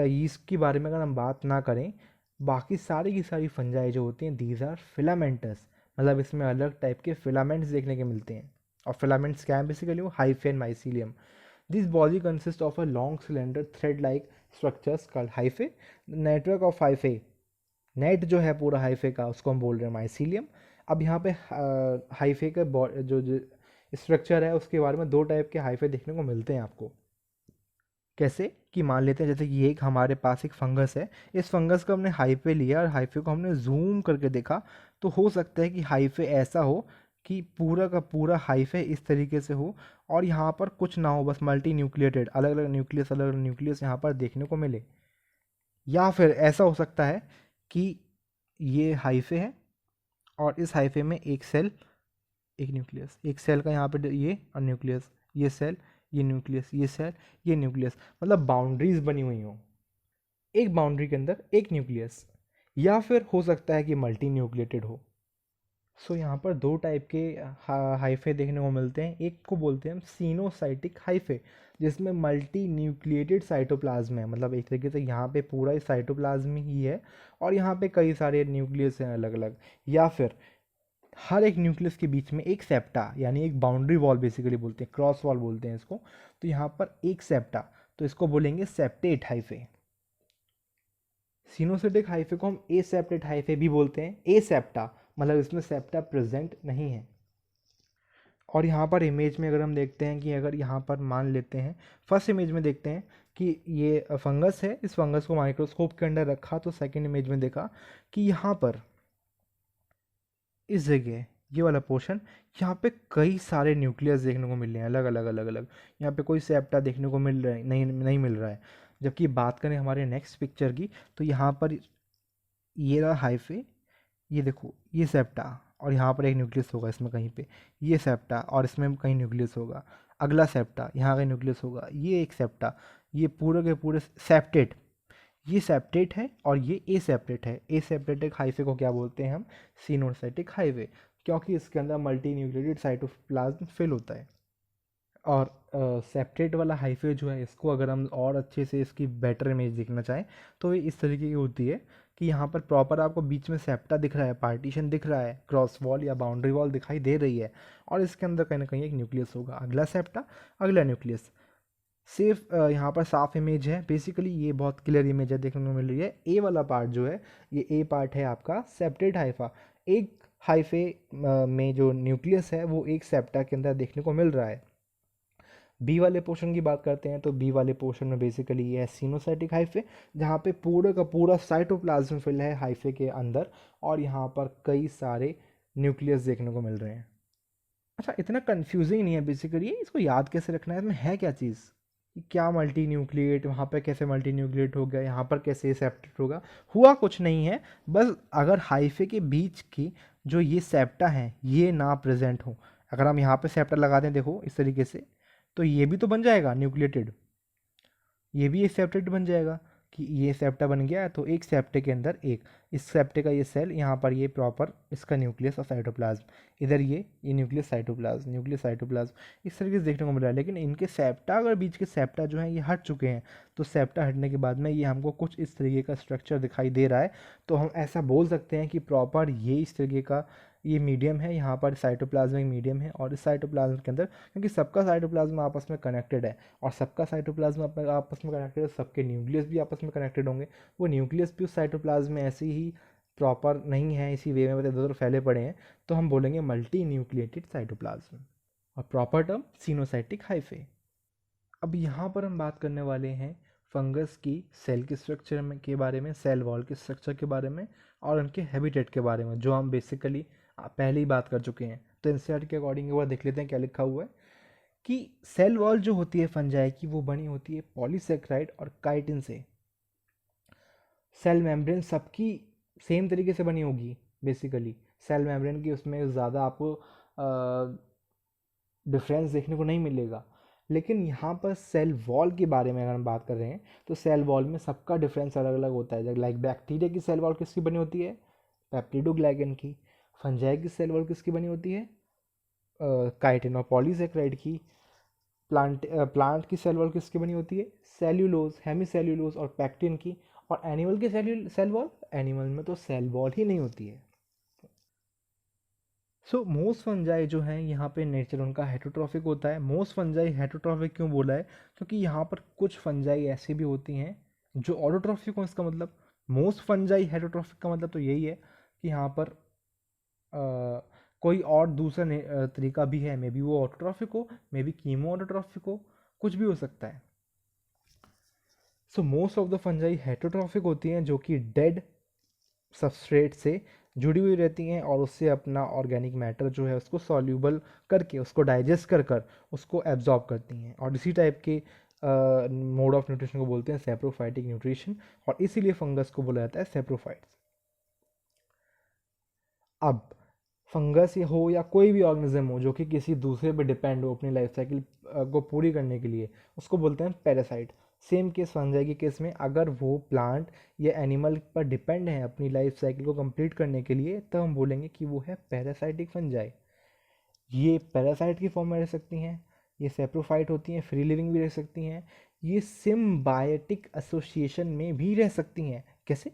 yeast के बारे में अगर हम बात ना करें, बाकी सारी की सारी फंजाई जो होती हैं दीज आर फिलामेंटस, मतलब इसमें अलग टाइप के फिलामेंट्स देखने के मिलते हैं। और फिलामेंट्स क्या है? बेसिकली वो hyphae and mycelium. This body consist of a long cylinder thread like structures called hyphae. Network of hyphae, net जो है पूरा हाइफे का उसको हम बोल रहे हैं माइसीलियम। अब यहाँ पे हाइफे का जो स्ट्रक्चर है उसके बारे में दो टाइप के हाइफे देखने को मिलते हैं आपको। कैसे? कि मान लेते हैं जैसे कि ये एक हमारे पास एक फंगस है, इस फंगस को हमने हाइफे लिया और हाइफे को हमने जूम करके देखा, तो हो सकता है कि हाइफे ऐसा हो कि पूरा का पूरा हाइफे इस तरीके से हो और यहाँ पर कुछ ना हो, बस मल्टी न्यूक्लिएटेड अलग अलग न्यूक्लियस यहाँ पर देखने को मिले। या फिर ऐसा हो सकता है कि ये हाइफे है और इस हाइफे में एक सेल, एक न्यूक्लियस, एक सेल का यहाँ पे ये और न्यूक्लियस, ये सेल, ये न्यूक्लियस, ये सेल, ये न्यूक्लियस, मतलब बाउंड्रीज बनी हुई हो, एक बाउंड्री के अंदर एक न्यूक्लियस। या फिर हो सकता है कि मल्टी न्यूक्लिएटेड हो। सो यहाँ पर दो टाइप के हाइफे देखने को मिलते हैं। एक को बोलते हैं हम सीनोसाइटिक हाइफे, जिसमें मल्टी न्यूक्लिएटेड साइटोप्लाज्म है, मतलब एक तरीके से यहाँ पे पूरा ही साइटोप्लाज्म ही है और यहाँ पे कई सारे न्यूक्लियस हैं अलग अलग। या फिर हर एक न्यूक्लियस के बीच में एक सेप्टा, यानी एक बाउंड्री वॉल बेसिकली बोलते हैं, क्रॉस वॉल बोलते हैं इसको। तो यहाँ पर एक सेप्टा, तो इसको बोलेंगे सेप्टेट हाइफे। सिनोसिटिक हाइफे को हम ए सेप्टेट हाइफे भी बोलते हैं, ए सेप्टा, मतलब इसमें सेप्टा प्रेजेंट नहीं है। और यहाँ पर इमेज में अगर हम देखते हैं कि अगर यहाँ पर मान लेते हैं, फर्स्ट इमेज में देखते हैं कि ये फंगस है, इस फंगस को माइक्रोस्कोप के अंदर रखा, तो सेकंड इमेज में देखा कि यहाँ पर इस जगह ये वाला पोर्शन, यहाँ पे कई सारे न्यूक्लियस देखने को मिल रहे हैं अलग अलग अलग अलग। यहाँ पे कोई सेप्टा देखने को मिल रहा है नहीं, नहीं मिल रहा है। जबकि बात करें हमारे नेक्स्ट पिक्चर की, तो यहाँ पर ये रहा हाइफे, ये देखो ये सेप्टा, और यहाँ पर एक न्यूक्लियस होगा इसमें कहीं पे, ये सेप्टा और इसमें कहीं न्यूक्लियस होगा, अगला सेप्टा यहाँ कहीं न्यूक्लियस होगा, ये एक सेप्टा, ये पूरे के पूरे सेप्टेट, ये सेप्टेट है और ये ए सेप्टेट है। ए सेप्टेटिक हाइफे को क्या बोलते हैं हम? सिनोसाइटिक हाइवे, क्योंकि इसके अंदर मल्टी न्यूक्लिएटेड साइटोप्लाज्म फिल होता है। और सेप्टेट वाला हाइफे जो है, इसको अगर हम और अच्छे से इसकी बेटर इमेज देखना चाहें तो ये इस तरीके की होती है कि यहाँ पर प्रॉपर आपको बीच में सेप्टा दिख रहा है, पार्टीशन दिख रहा है, क्रॉस वॉल या बाउंड्री वॉल दिखाई दे रही है, और इसके अंदर कहीं ना कहीं एक न्यूक्लियस होगा, अगला सेप्टा अगला न्यूक्लियस। सिर्फ यहाँ पर साफ इमेज है, बेसिकली ये बहुत क्लियर इमेज है देखने को मिल रही है। ए वाला पार्ट जो है, ये ए पार्ट है आपका सेप्टेट हाइफा, एक हाइफे में जो न्यूक्लियस है वो एक सेप्टा के अंदर देखने को मिल रहा है। बी वाले पोर्शन की बात करते हैं तो बी वाले पोर्शन में बेसिकली ये है सिनोसाइटिक हाइफे, जहाँ पे पूरा का पूरा साइटोप्लाज्म फिल है हाइफे के अंदर, और यहाँ पर कई सारे न्यूक्लियस देखने को मिल रहे हैं। अच्छा, इतना कंफ्यूजिंग नहीं है बेसिकली, इसको याद कैसे रखना है, इसमें है क्या चीज़, कि क्या मल्टी न्यूक्लिएट, वहाँ पर कैसे मल्टी न्यूक्लिएट हो गया, यहाँ पर कैसे सेप्टेट होगा, हुआ कुछ नहीं है। बस अगर हाइफे के बीच की जो ये सेप्टा है ये ना प्रेजेंट हो, अगर हम यहाँ पे सेप्टा लगा दें देखो इस तरीके से, तो ये भी तो बन जाएगा न्यूक्लिएटेड, ये भी एक सेप्टेट बन जाएगा, कि ये सेप्टा बन गया तो एक सेप्टे के अंदर एक, इस सेप्टे का ये सेल, यहाँ पर ये प्रॉपर इसका न्यूक्लियस और साइटोप्लाज्म, इधर ये न्यूक्लियस साइटोप्लाज्म, न्यूक्लियस साइटोप्लाज्म, इस तरीके से देखने को मिल रहा है। लेकिन इनके सेप्टा, अगर बीच के सेप्टा जो हैं ये हट चुके हैं, तो सेप्टा हटने के बाद में ये हमको कुछ इस तरीके का स्ट्रक्चर दिखाई दे रहा है, तो हम ऐसा बोल सकते हैं कि प्रॉपर ये इस तरीके का ये मीडियम है, यहाँ पर साइटोप्लाज्मिक मीडियम है, और इस साइटोप्लाज्म के अंदर, क्योंकि सबका साइटोप्लाज्म आपस में कनेक्टेड है, और सबका साइटोप्लाज्म आपस में कनेक्टेड है, सबके न्यूक्लियस भी आपस में कनेक्टेड होंगे, वो न्यूक्लियस भी उस साइटोप्लाज्म में ऐसे ही प्रॉपर नहीं है, इसी वे में इधर उधर फैले पड़े हैं, तो हम बोलेंगे मल्टी न्यूक्लिएटेड साइटोप्लाज्म, और प्रॉपर टर्म सिनोसाइटिक हाइफे। अब यहाँ पर हम बात करने वाले हैं फंगस की सेल के स्ट्रक्चर में के बारे में, सेल वॉल के स्ट्रक्चर के बारे में, और उनके हैबिटेट के बारे में, जो हम बेसिकली पहले ही बात कर चुके हैं। तो एनसीईआरटी के अकॉर्डिंग एक बार देख लेते हैं क्या लिखा हुआ है, कि सेल वॉल जो होती है फंजाई की, वो बनी होती है पॉलीसेक्राइड और काइटिन से। सेल मेम्ब्रेन सबकी सेम तरीके से बनी होगी बेसिकली, सेल मेम्ब्रेन की उसमें ज़्यादा आपको डिफरेंस देखने को नहीं मिलेगा। लेकिन यहाँ पर सेल वॉल के बारे में अगर हम बात कर रहे हैं, तो सेल वॉल में सबका डिफरेंस अलग अलग होता है। लाइक बैक्टीरिया की सेल वॉल किसकी बनी होती है? पेप्टिडोग्लाइकन की। फंजाई की सेल वॉल किसकी बनी होती है? काइटिन और पॉलीसेक्राइड की। प्लांट की सेल वॉल किसकी बनी होती है? सेल्यूलोज, हेमी सेल्यूलोज और पैक्टिन की। और एनिमल की सेल वॉल, एनिमल में तो सेल वॉल ही नहीं होती है। सो मोस्ट फंजाई जो हैं यहाँ पे नेचर उनका हेटरोट्रॉफिक होता है। मोस्ट फंजाई हेटरोट्रॉफिक क्यों बोला है? क्योंकि यहाँ पर कुछ फंजाई ऐसी भी होती हैं जो ऑटोट्रॉफिक हो। इसका मतलब मोस्ट फंजाई हेटरोट्रॉफिक का मतलब तो यही है कि यहाँ पर कोई और दूसरा तरीका भी है, मे बी वो ऑटोट्रॉफिक हो, मे बी कीमो ऑटोट्रॉफिक हो, कुछ भी हो सकता है। So most of the fungi heterotrophic होती हैं, जो कि डेड सबस्ट्रेट से जुड़ी हुई रहती हैं, और उससे अपना ऑर्गेनिक मैटर जो है उसको सॉल्यूबल करके, उसको डाइजेस्ट कर कर उसको एब्जॉर्ब करती हैं। और इसी टाइप के मोड ऑफ न्यूट्रिशन को बोलते हैं सेप्रोफाइटिक न्यूट्रिशन, और इसीलिए फंगस को बोला जाता है सेप्रोफाइट्स। अब फंगस हो या कोई भी ऑर्गेनिज्म हो जो कि किसी दूसरे पे डिपेंड हो अपनी लाइफ साइकिल को पूरी करने के लिए, उसको बोलते हैं पैरासाइट। सेम केस फंजाई के केस में, अगर वो प्लांट या एनिमल पर डिपेंड है अपनी लाइफ साइकिल को कंप्लीट करने के लिए, तब हम बोलेंगे कि वो है पैरासाइटिक फंजाई। ये पैरासाइट की फॉर्म में रह सकती हैं, ये सेप्रोफाइट होती हैं, फ्री लिविंग भी रह सकती हैं, ये सिम्बायोटिक एसोसिएशन में भी रह सकती हैं। कैसे?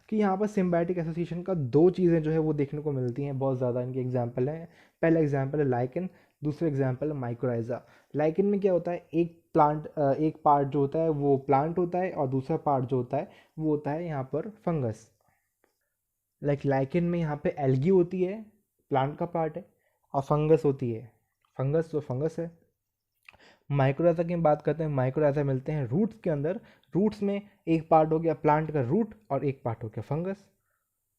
कि यहाँ पर सिम्बायोटिक एसोसिएशन का दो चीज़ें जो है वो देखने को मिलती हैं बहुत ज़्यादा। इनके एग्जाम्पल है, पहला एग्जाम्पल है लाइकन, दूसरा एग्जाम्पल है माइक्रोराइजा। लाइकन में क्या होता है, एक पार्ट जो होता है वो प्लांट होता है, और दूसरा पार्ट जो होता है वो होता है यहाँ पर फंगस। लाइकन में यहाँ पे एल्गी होती है, प्लांट का पार्ट है, और फंगस होती है, फंगस तो फंगस है। माइक्रोराइजा की बात करते हैं, माइक्रोराइजा मिलते हैं रूट्स के अंदर। रूट्स में एक पार्ट हो गया प्लांट का रूट, और एक पार्ट हो गया फंगस।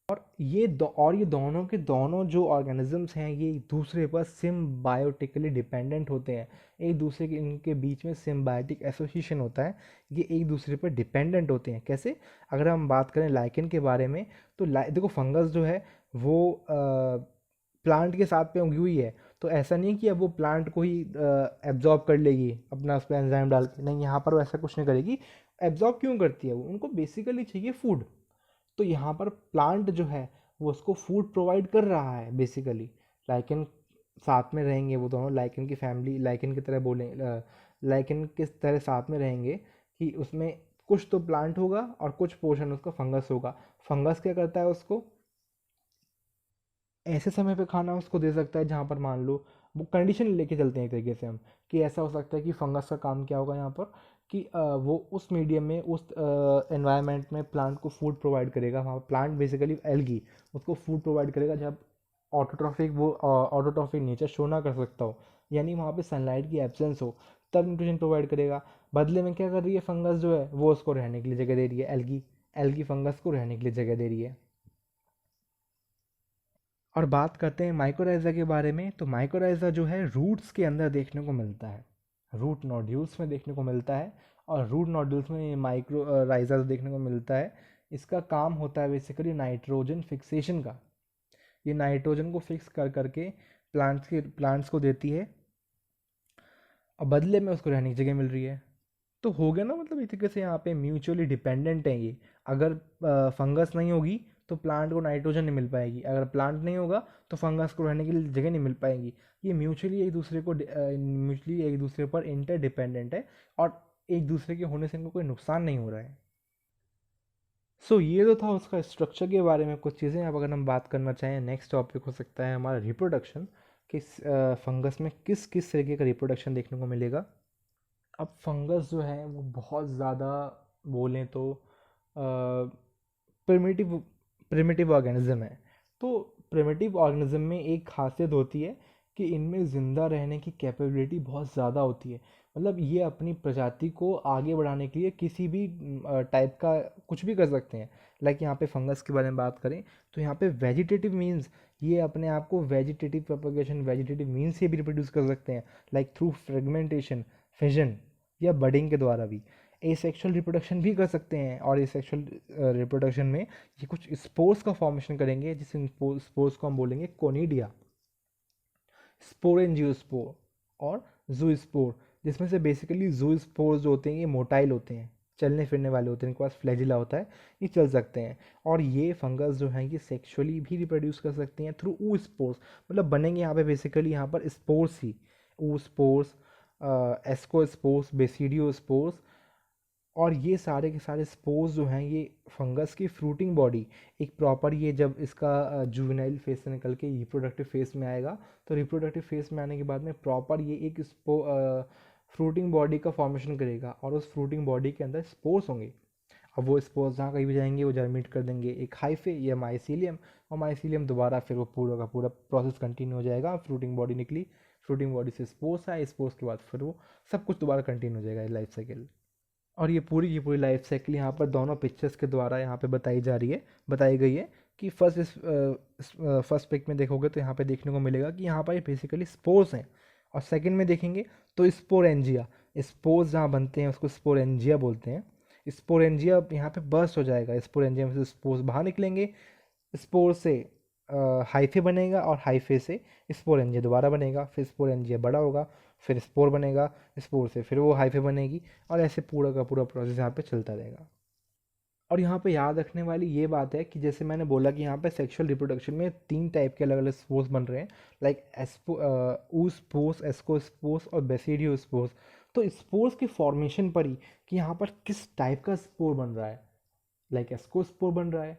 और ये दोनों के दोनों जो ऑर्गेनिजम्स हैं ये एक दूसरे पर सिम्बायोटिकली डिपेंडेंट होते हैं। एक दूसरे के इनके बीच में सिम्बायोटिक एसोसिएशन होता है। ये एक दूसरे पर डिपेंडेंट होते हैं। कैसे? अगर हम बात करें लाइकेन के बारे में, तो देखो फंगस जो है वो प्लांट के साथ में उगी हुई है, तो ऐसा नहीं कि अब वो प्लांट को ही एब्जॉर्ब कर लेगी अपना उस पर एंजाइम डाल के, नहीं, यहाँ पर वो ऐसा कुछ नहीं करेगी। एब्जॉर्ब क्यों करती है? वो उनको बेसिकली चाहिए फूड। तो यहाँ पर प्लांट जो है वो उसको फूड प्रोवाइड कर रहा है बेसिकली। लाइकन साथ में रहेंगे, वो दोनों लाइकन की फैमिली, लाइकन की तरह बोलें, लाइकन किस तरह साथ में रहेंगे कि उसमें कुछ तो प्लांट होगा और कुछ पोर्शन उसका फंगस होगा। फंगस क्या करता है? उसको ऐसे समय पे खाना उसको दे सकता है जहाँ पर मान लो वो कंडीशन लेके चलते हैं एक तरीके से हम, कि ऐसा हो सकता है कि फंगस का काम क्या होगा यहाँ पर कि वो उस मीडियम में, उस एनवायरनमेंट में प्लांट को फूड प्रोवाइड करेगा। वहाँ प्लांट बेसिकली एल्गी उसको फूड प्रोवाइड करेगा जब ऑटोट्रॉफिक नेचर शो ना कर सकता हो, यानी वहाँ पे सनलाइट की एब्सेंस हो, तब न्यूट्रिशन प्रोवाइड करेगा। बदले में क्या कर रही है फंगस जो है, वो उसको रहने के लिए जगह दे रही है। एल्गी एल्गी फंगस को रहने के लिए जगह दे रही है। और बात करते हैं माइकोराइज़ा के बारे में, तो माइकोराइज़ा जो है रूट्स के अंदर देखने को मिलता है, रूट नोड्यूल्स में देखने को मिलता है। और रूट नोड्यूल्स में ये माइक्रो राइज़ा देखने को मिलता है। इसका काम होता है बेसिकली नाइट्रोजन फिक्सेशन का। ये नाइट्रोजन को फिक्स कर करके प्लांट्स को देती है, और बदले में उसको रहने की जगह मिल रही है। तो हो गया ना, मतलब एक तरीके से यहाँ पे म्यूचुअली डिपेंडेंट है ये। अगर फंगस नहीं होगी तो प्लांट को नाइट्रोजन नहीं मिल पाएगी, अगर प्लांट नहीं होगा तो फंगस को रहने के लिए जगह नहीं मिल पाएगी। ये म्यूचुअली एक दूसरे पर इंटर डिपेंडेंट है, और एक दूसरे के होने से इनको कोई नुकसान नहीं हो रहा है। सो ये तो था उसका स्ट्रक्चर के बारे में कुछ चीज़ें। अब अगर हम बात करना चाहें, नेक्स्ट टॉपिक हो सकता है हमारा रिप्रोडक्शन, किस फंगस में किस किस तरीके का रिप्रोडक्शन देखने को मिलेगा। अब फंगस जो है वो बहुत ज़्यादा, बोलें तो प्रिमिटिव प्रिमिटिव ऑर्गेनिज्म है। तो प्रिमिटिव ऑर्गेनिज्म में एक खासियत होती है कि इनमें ज़िंदा रहने की कैपेबिलिटी बहुत ज़्यादा होती है। मतलब ये अपनी प्रजाति को आगे बढ़ाने के लिए किसी भी टाइप का कुछ भी कर सकते हैं। लाइक यहाँ पे फंगस के बारे में बात करें, तो यहाँ पे वेजिटेटिव मीन्स, ये अपने आप को वेजिटेटिव प्रोपगेशन, वेजिटेटिव मीन्स से भी रिप्रोड्यूस कर सकते हैं, लाइक थ्रू फ्रेगमेंटेशन, फिजन, या बडिंग के द्वारा भी। एसेक्सुअल रिप्रोडक्शन भी कर सकते हैं, और एसेक्सुअल रिप्रोडक्शन में ये कुछ स्पोर्स का फॉर्मेशन करेंगे, जिस स्पोर्स को हम बोलेंगे कोनिडिया, स्पोरेंजियोस्पोर और जूस्पोर। जिसमें से बेसिकली जूस्पोर जो होते हैं ये मोटाइल होते हैं, चलने फिरने वाले होते हैं, इनके पास फ्लैजिला होता है, ये चल सकते हैं। और ये फंगस जो है ये सेक्सुअली भी रिप्रोड्यूस कर सकते हैं थ्रू ऊ स्पोर्स। मतलब बनेंगे यहाँ पे बेसिकली यहाँ पर स्पोर्स ही, ऊ स्पोर्स, एस्कोस्पोर्स, बेसिडियोस्पोर्स। और ये सारे के सारे स्पोर्स जो हैं ये फंगस की फ्रूटिंग बॉडी, एक प्रॉपर, ये जब इसका जुवेनाइल फेज से निकल के रिप्रोडक्टिव फेज में आएगा, तो रिप्रोडक्टिव फेज में आने के बाद में प्रॉपर ये एक फ्रूटिंग बॉडी का फॉर्मेशन करेगा, और उस फ्रूटिंग बॉडी के अंदर स्पोर्स होंगे। अब वो स्पोर्स जहाँ कहीं भी जाएंगे वो जर्मिनेट कर देंगे एक हाइफे या माइसीलियम, और माइसीलियम दोबारा फिर वो पूरा का पूरा प्रोसेस कंटिन्यू हो जाएगा। फ्रूटिंग बॉडी निकली, फ्रूटिंग बॉडी से स्पोर्स आए, स्पोर्स के बाद फिर वो सब कुछ दोबारा कंटिन्यू हो जाएगा लाइफ साइकिल। और ये पूरी की पूरी लाइफ साइकिल यहाँ पर दोनों पिक्चर्स के द्वारा यहाँ पे बताई गई है। कि फर्स्ट पिक में देखोगे तो यहाँ पे देखने को मिलेगा कि यहाँ पर ये बेसिकली स्पोर्स हैं, और सेकंड में देखेंगे तो स्पोरेंजिया, स्पोर्स जहाँ बनते हैं उसको स्पोरेंजिया बोलते हैं। स्पोरेंजिया यहाँ पे बर्स्ट हो जाएगा, स्पोरेंजिया में से स्पोर्स बाहर निकलेंगे, स्पोर से हाइफे बनेगा, और हाइफे से स्पोरेंजिया दोबारा बनेगा, फिर स्पोरेंजिया बड़ा होगा, फिर स्पोर बनेगा, स्पोर से फिर वो हाइफे बनेगी, और ऐसे पूरा का पूरा प्रोसेस यहाँ पे चलता रहेगा। और यहाँ पे याद रखने वाली ये बात है कि जैसे मैंने बोला कि यहाँ पे सेक्सुअल रिप्रोडक्शन में 3 टाइप के अलग अलग स्पोर्स बन रहे हैं, लाइक ऊ स्पोर्स, एस्को स्पोर्स और बेसिडियो स्पोर्स। तो स्पोर्स की फॉर्मेशन पर ही कि यहाँ पर किस टाइप का स्पोर बन रहा है, लाइक एस्को स्पोर बन रहा है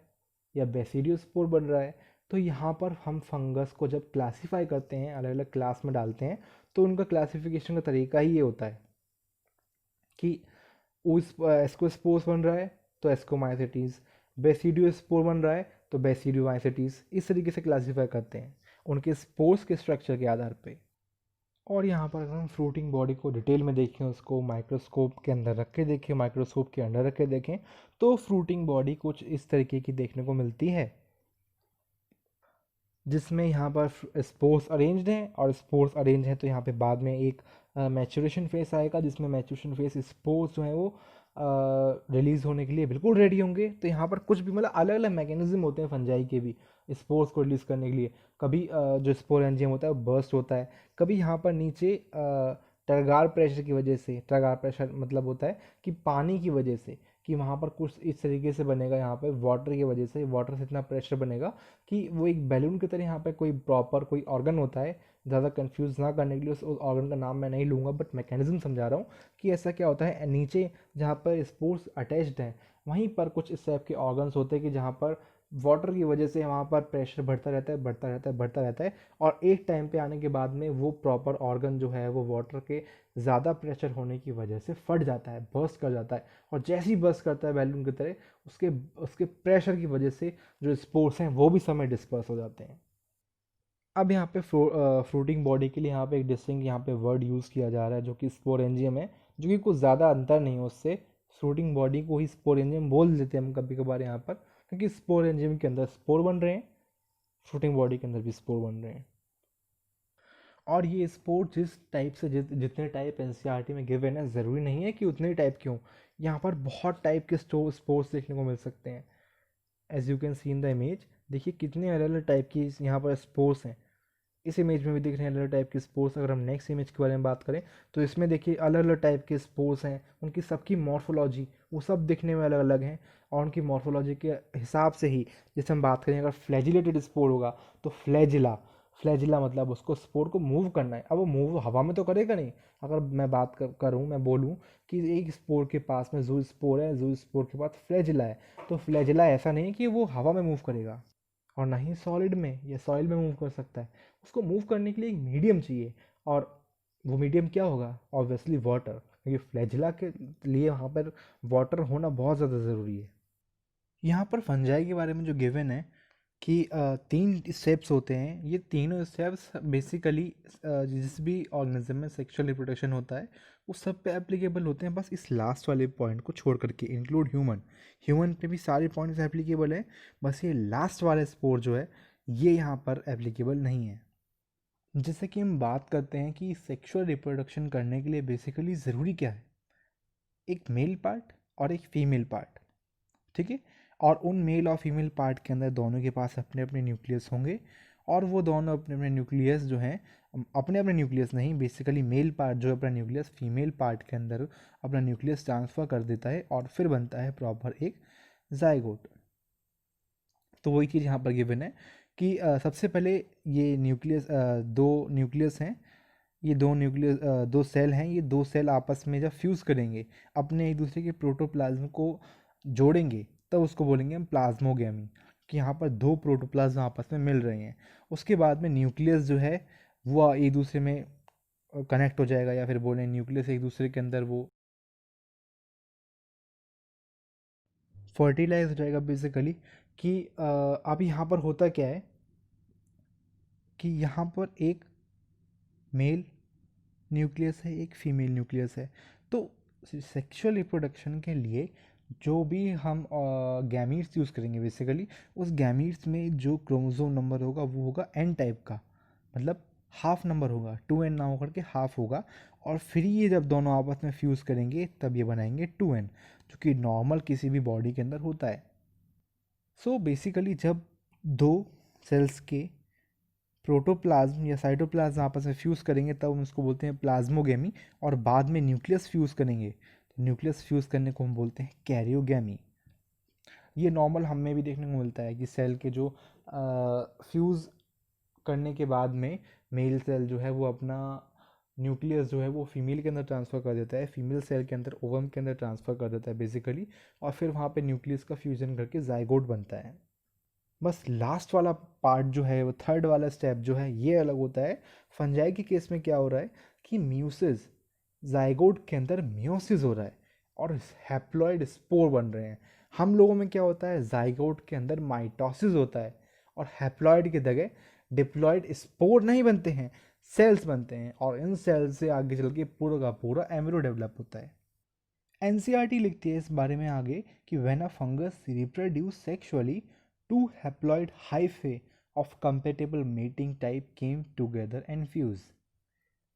या बेसिडियो स्पोर बन रहा है। तो यहाँ पर हम फंगस को जब क्लासीफाई करते हैं, अलग अलग क्लास में डालते हैं, तो उनका क्लासिफिकेशन का तरीका ही ये होता है कि उस एस्कोस्पोर्स बन रहा है तो एस्कोमाइसिटीज़, बेसिडियो स्पोर बन रहा है तो बेसिडियोमाइसिटीज़, इस तरीके से क्लासीफाई करते हैं उनके स्पोर्स के स्ट्रक्चर के आधार पे। और यहाँ पर अगर हम फ्रूटिंग बॉडी को डिटेल में देखें, उसको माइक्रोस्कोप के अंदर रख के देखें, माइक्रोस्कोप के अंदर रख के देखें, तो फ्रूटिंग बॉडी कुछ इस तरीके की देखने को मिलती है। जिसमें यहाँ पर स्पोर्स अरेंज्ड हैं, और स्पोर्स अरेंज हैं तो यहाँ पे बाद में एक मैचुरेशन फेस आएगा, जिसमें मैचुरेशन फेस स्पोर्स जो है वो रिलीज होने के लिए बिल्कुल रेडी होंगे। तो यहाँ पर कुछ भी मतलब अलग अलग मैकेनिज्म होते हैं फंजाई के भी स्पोर्स को रिलीज करने के लिए। कभी जो स्पोर एंजियम होता है वो बर्स्ट होता है, कभी यहाँ पर नीचे टरगार प्रेशर की वजह से, टरगार प्रेशर मतलब होता है कि पानी की वजह से, कि वहाँ पर कुछ इस तरीके से बनेगा, यहाँ पर वाटर की वजह से, वाटर से इतना प्रेशर बनेगा कि वो एक बैलून की तरह यहाँ पे कोई प्रॉपर कोई ऑर्गन होता है। ज़्यादा कंफ्यूज ना करने के लिए उस ऑर्गन का नाम मैं नहीं लूँगा, बट मैकेनिज्म समझा रहा हूँ कि ऐसा क्या होता है। नीचे जहाँ पर स्पोर्स अटैच्ड हैं वहीं पर कुछ इस टाइप के ऑर्गन्स होते हैं कि जहाँ पर वाटर की वजह से वहाँ पर प्रेशर बढ़ता रहता है, बढ़ता रहता है, बढ़ता रहता है, और एक टाइम पे आने के बाद में वो प्रॉपर ऑर्गन जो है वो वाटर के ज़्यादा प्रेशर होने की वजह से फट जाता है, बर्स्ट कर जाता है। और जैसे ही बर्स्ट करता है बैलून की तरह, उसके उसके प्रेशर की वजह से जो स्पोर्स हैं वो भी समय डिस्पर्स हो जाते हैं। अब यहाँ पे फ्रूटिंग बॉडी के लिए यहाँ पे एक डिस्टिंक्ट यहाँ पे वर्ड यूज़ किया जा रहा है जो कि स्पोरेंजियम है, जो कि कुछ ज़्यादा अंतर नहीं है उससे। फ्रूटिंग बॉडी को ही स्पोरेंजियम बोल देते हैं हम कभी कभार यहाँ पर, क्योंकि स्पोरेंजियम के अंदर स्पोर बन रहे हैं, फ्रूटिंग बॉडी के अंदर भी स्पोर बन रहे हैं। और ये स्पोर्ट जिस टाइप से जितने टाइप एनसीईआरटी में गिवन है, ज़रूरी नहीं है कि उतने ही टाइप के हों। यहाँ पर बहुत टाइप के स्पोर्ट्स देखने को मिल सकते हैं। As you can see in the image, देखिए कितने अलग अलग टाइप की यहाँ पर स्पोर्ट्स हैं। इस इमेज में भी दिख रहे हैं अलग अलग टाइप के स्पोर्ट्स। अगर हम नेक्स्ट इमेज के बारे में बात करें तो इसमें देखिए अलग अलग टाइप के स्पोर्ट्स हैं, उनकी सबकी मॉर्फोलॉजी वो सब दिखने में अलग अलग हैं। और उनकी मॉर्फोलॉजी के हिसाब से ही, जैसे हम बात करें अगर फ्लैजिलेटेड स्पोर होगा तो फ्लैजिला, फ्लैजिला मतलब उसको स्पोर को मूव करना है। अब वो मूव हवा में तो करेगा नहीं। अगर मैं बात करूँ, मैं बोलूँ कि एक स्पोर के पास में जू स्पोर है, जू स्पोर के पास फ्लैजिला है, तो फ्लैजिला ऐसा नहीं कि वो हवा में मूव करेगा, और ना ही सॉलिड में या सॉइल में मूव कर सकता है। उसको मूव करने के लिए एक मीडियम चाहिए, और वो मीडियम क्या होगा? ऑब्वियसली वाटर, क्योंकि फ्लैजिला के लिए वहाँ पर वाटर होना बहुत ज़्यादा ज़रूरी है। यहाँ पर फंजाई के बारे में जो गिवन है कि 3 स्टेप्स होते हैं, ये तीनों स्टेप्स बेसिकली जिस भी ऑर्गेनिज्म में सेक्सुअल रिप्रोडक्शन होता है वो सब पे एप्लीकेबल होते हैं, बस इस लास्ट वाले पॉइंट को छोड़ करके, इंक्लूड ह्यूमन। ह्यूमन पे भी सारे पॉइंट्स एप्लीकेबल हैं, बस ये लास्ट वाला स्पोर जो है ये यहाँ पर एप्लीकेबल नहीं है। जैसे कि हम बात करते हैं कि सेक्सुअल रिप्रोडक्शन करने के लिए बेसिकली ज़रूरी क्या है, एक मेल पार्ट और एक फीमेल पार्ट, ठीक है। और उन मेल और फीमेल पार्ट के अंदर दोनों के पास अपने अपने न्यूक्लियस होंगे, और वो दोनों अपने अपने न्यूक्लियस जो हैं, अपने अपने न्यूक्लियस नहीं, बेसिकली मेल पार्ट जो है अपना न्यूक्लियस फीमेल पार्ट के अंदर अपना न्यूक्लियस ट्रांसफ़र कर देता है, और फिर बनता है प्रॉपर एक जाइगोट। तो वही चीज़ यहाँ पर गिवन है कि सबसे पहले ये न्यूक्लियस, दो न्यूक्लियस हैं, ये दो न्यूक्लियस, दो सेल हैं, ये दो सेल आपस में जब फ्यूज़ करेंगे, अपने एक दूसरे के प्रोटोप्लाज्म को जोड़ेंगे, तब उसको बोलेंगे हम प्लाज्मोगेमी, कि यहाँ पर दो प्रोटोप्लाज्म आपस में मिल रहे हैं। उसके बाद में न्यूक्लियस जो है वो एक दूसरे में कनेक्ट हो जाएगा, या फिर बोलें न्यूक्लियस एक दूसरे के अंदर वो फर्टिलाइज हो जाएगा बेसिकली। कि अब यहाँ पर होता क्या है कि यहाँ पर एक मेल न्यूक्लियस है, एक फीमेल न्यूक्लियस है। तो सेक्सुअल रिप्रोडक्शन के लिए जो भी हम गैमीट्स यूज़ करेंगे बेसिकली, उस गैमीट्स में जो क्रोमोसोम नंबर होगा वो होगा एन टाइप का, मतलब हाफ नंबर होगा, 2n ना होकर के हाफ होगा। और फिर ये जब दोनों आपस में फ्यूज़ करेंगे तब ये बनाएंगे 2n, जो कि नॉर्मल किसी भी बॉडी के अंदर होता है। सो बेसिकली जब दो सेल्स के प्रोटोप्लाज्म या साइटोप्लाज्म आपस में फ्यूज़ करेंगे तब हम उसको बोलते हैं प्लाज्मोगेमी, और बाद में न्यूक्लियस फ्यूज़ करेंगे तो न्यूक्लियस फ्यूज़ करने को हम बोलते हैं कैरियोगेमी। ये नॉर्मल हम में भी देखने को मिलता है कि सेल के जो फ्यूज़ करने के बाद में मेल सेल जो है वो अपना न्यूक्लियस जो है वो फीमेल के अंदर ट्रांसफ़र कर देता है, फीमेल सेल के अंदर ओवम के अंदर ट्रांसफ़र कर देता है बेसिकली, और फिर वहाँ पे न्यूक्लियस का फ्यूज़न करके जाइगोट बनता है। बस लास्ट वाला पार्ट जो है वो थर्ड वाला स्टेप जो है ये अलग होता है। फंजाई के केस में क्या हो रहा है कि म्यूसिस, जाइगोट के अंदर म्योसिस हो रहा है और हैप्लॉइड स्पोर बन रहे हैं। हम लोगों में क्या होता है, जाइगोट के अंदर माइटोसिस होता है, और हैप्लॉइड की जगह डिप्लॉइड स्पोर नहीं बनते हैं, सेल्स बनते हैं, और इन सेल्स से आगे चल के पूरा का पूरा एम्ब्रियो डेवलप होता है। एनसीईआरटी लिखती है इस बारे में आगे कि when a fungus reproduce sexually two haploid hyphae of compatible mating type came together and fuse.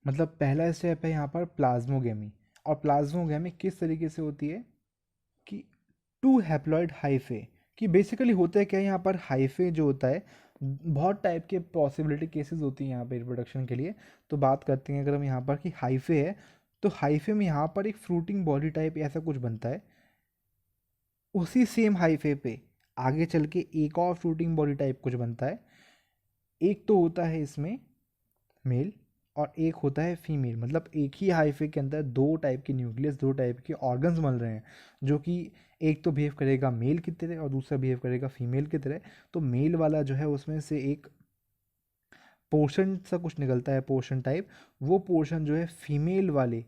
मतलब पहला स्टेप है यहाँ पर प्लाज्मोगेमी। और प्लाज्मोगेमी किस तरीके से होती है कि टू हैप्लॉइड हाइफे, कि बेसिकली होता है क्या यहाँ पर, हाइफे जो होता है बहुत टाइप के पॉसिबिलिटी केसेस होती हैं यहाँ पे रिप्रोडक्शन के लिए। तो बात करते हैं अगर हम यहाँ पर कि हाइफे है, तो हाइफे में यहाँ पर एक फ्रूटिंग बॉडी टाइप ऐसा कुछ बनता है। उसी सेम हाइफे पे आगे चल के एक और फ्रूटिंग बॉडी टाइप कुछ बनता है। एक तो होता है इसमें मेल और एक होता है फीमेल। मतलब एक ही हाइफे के अंदर दो टाइप के न्यूक्लियस, दो टाइप के ऑर्गन्स मिल रहे हैं, जो कि एक तो बिहेव करेगा मेल की तरह और दूसरा बिहेव करेगा फीमेल की तरह। तो मेल वाला जो है उसमें से एक पोर्शन सा कुछ निकलता है, पोर्शन टाइप, वो पोर्शन जो है फीमेल वाले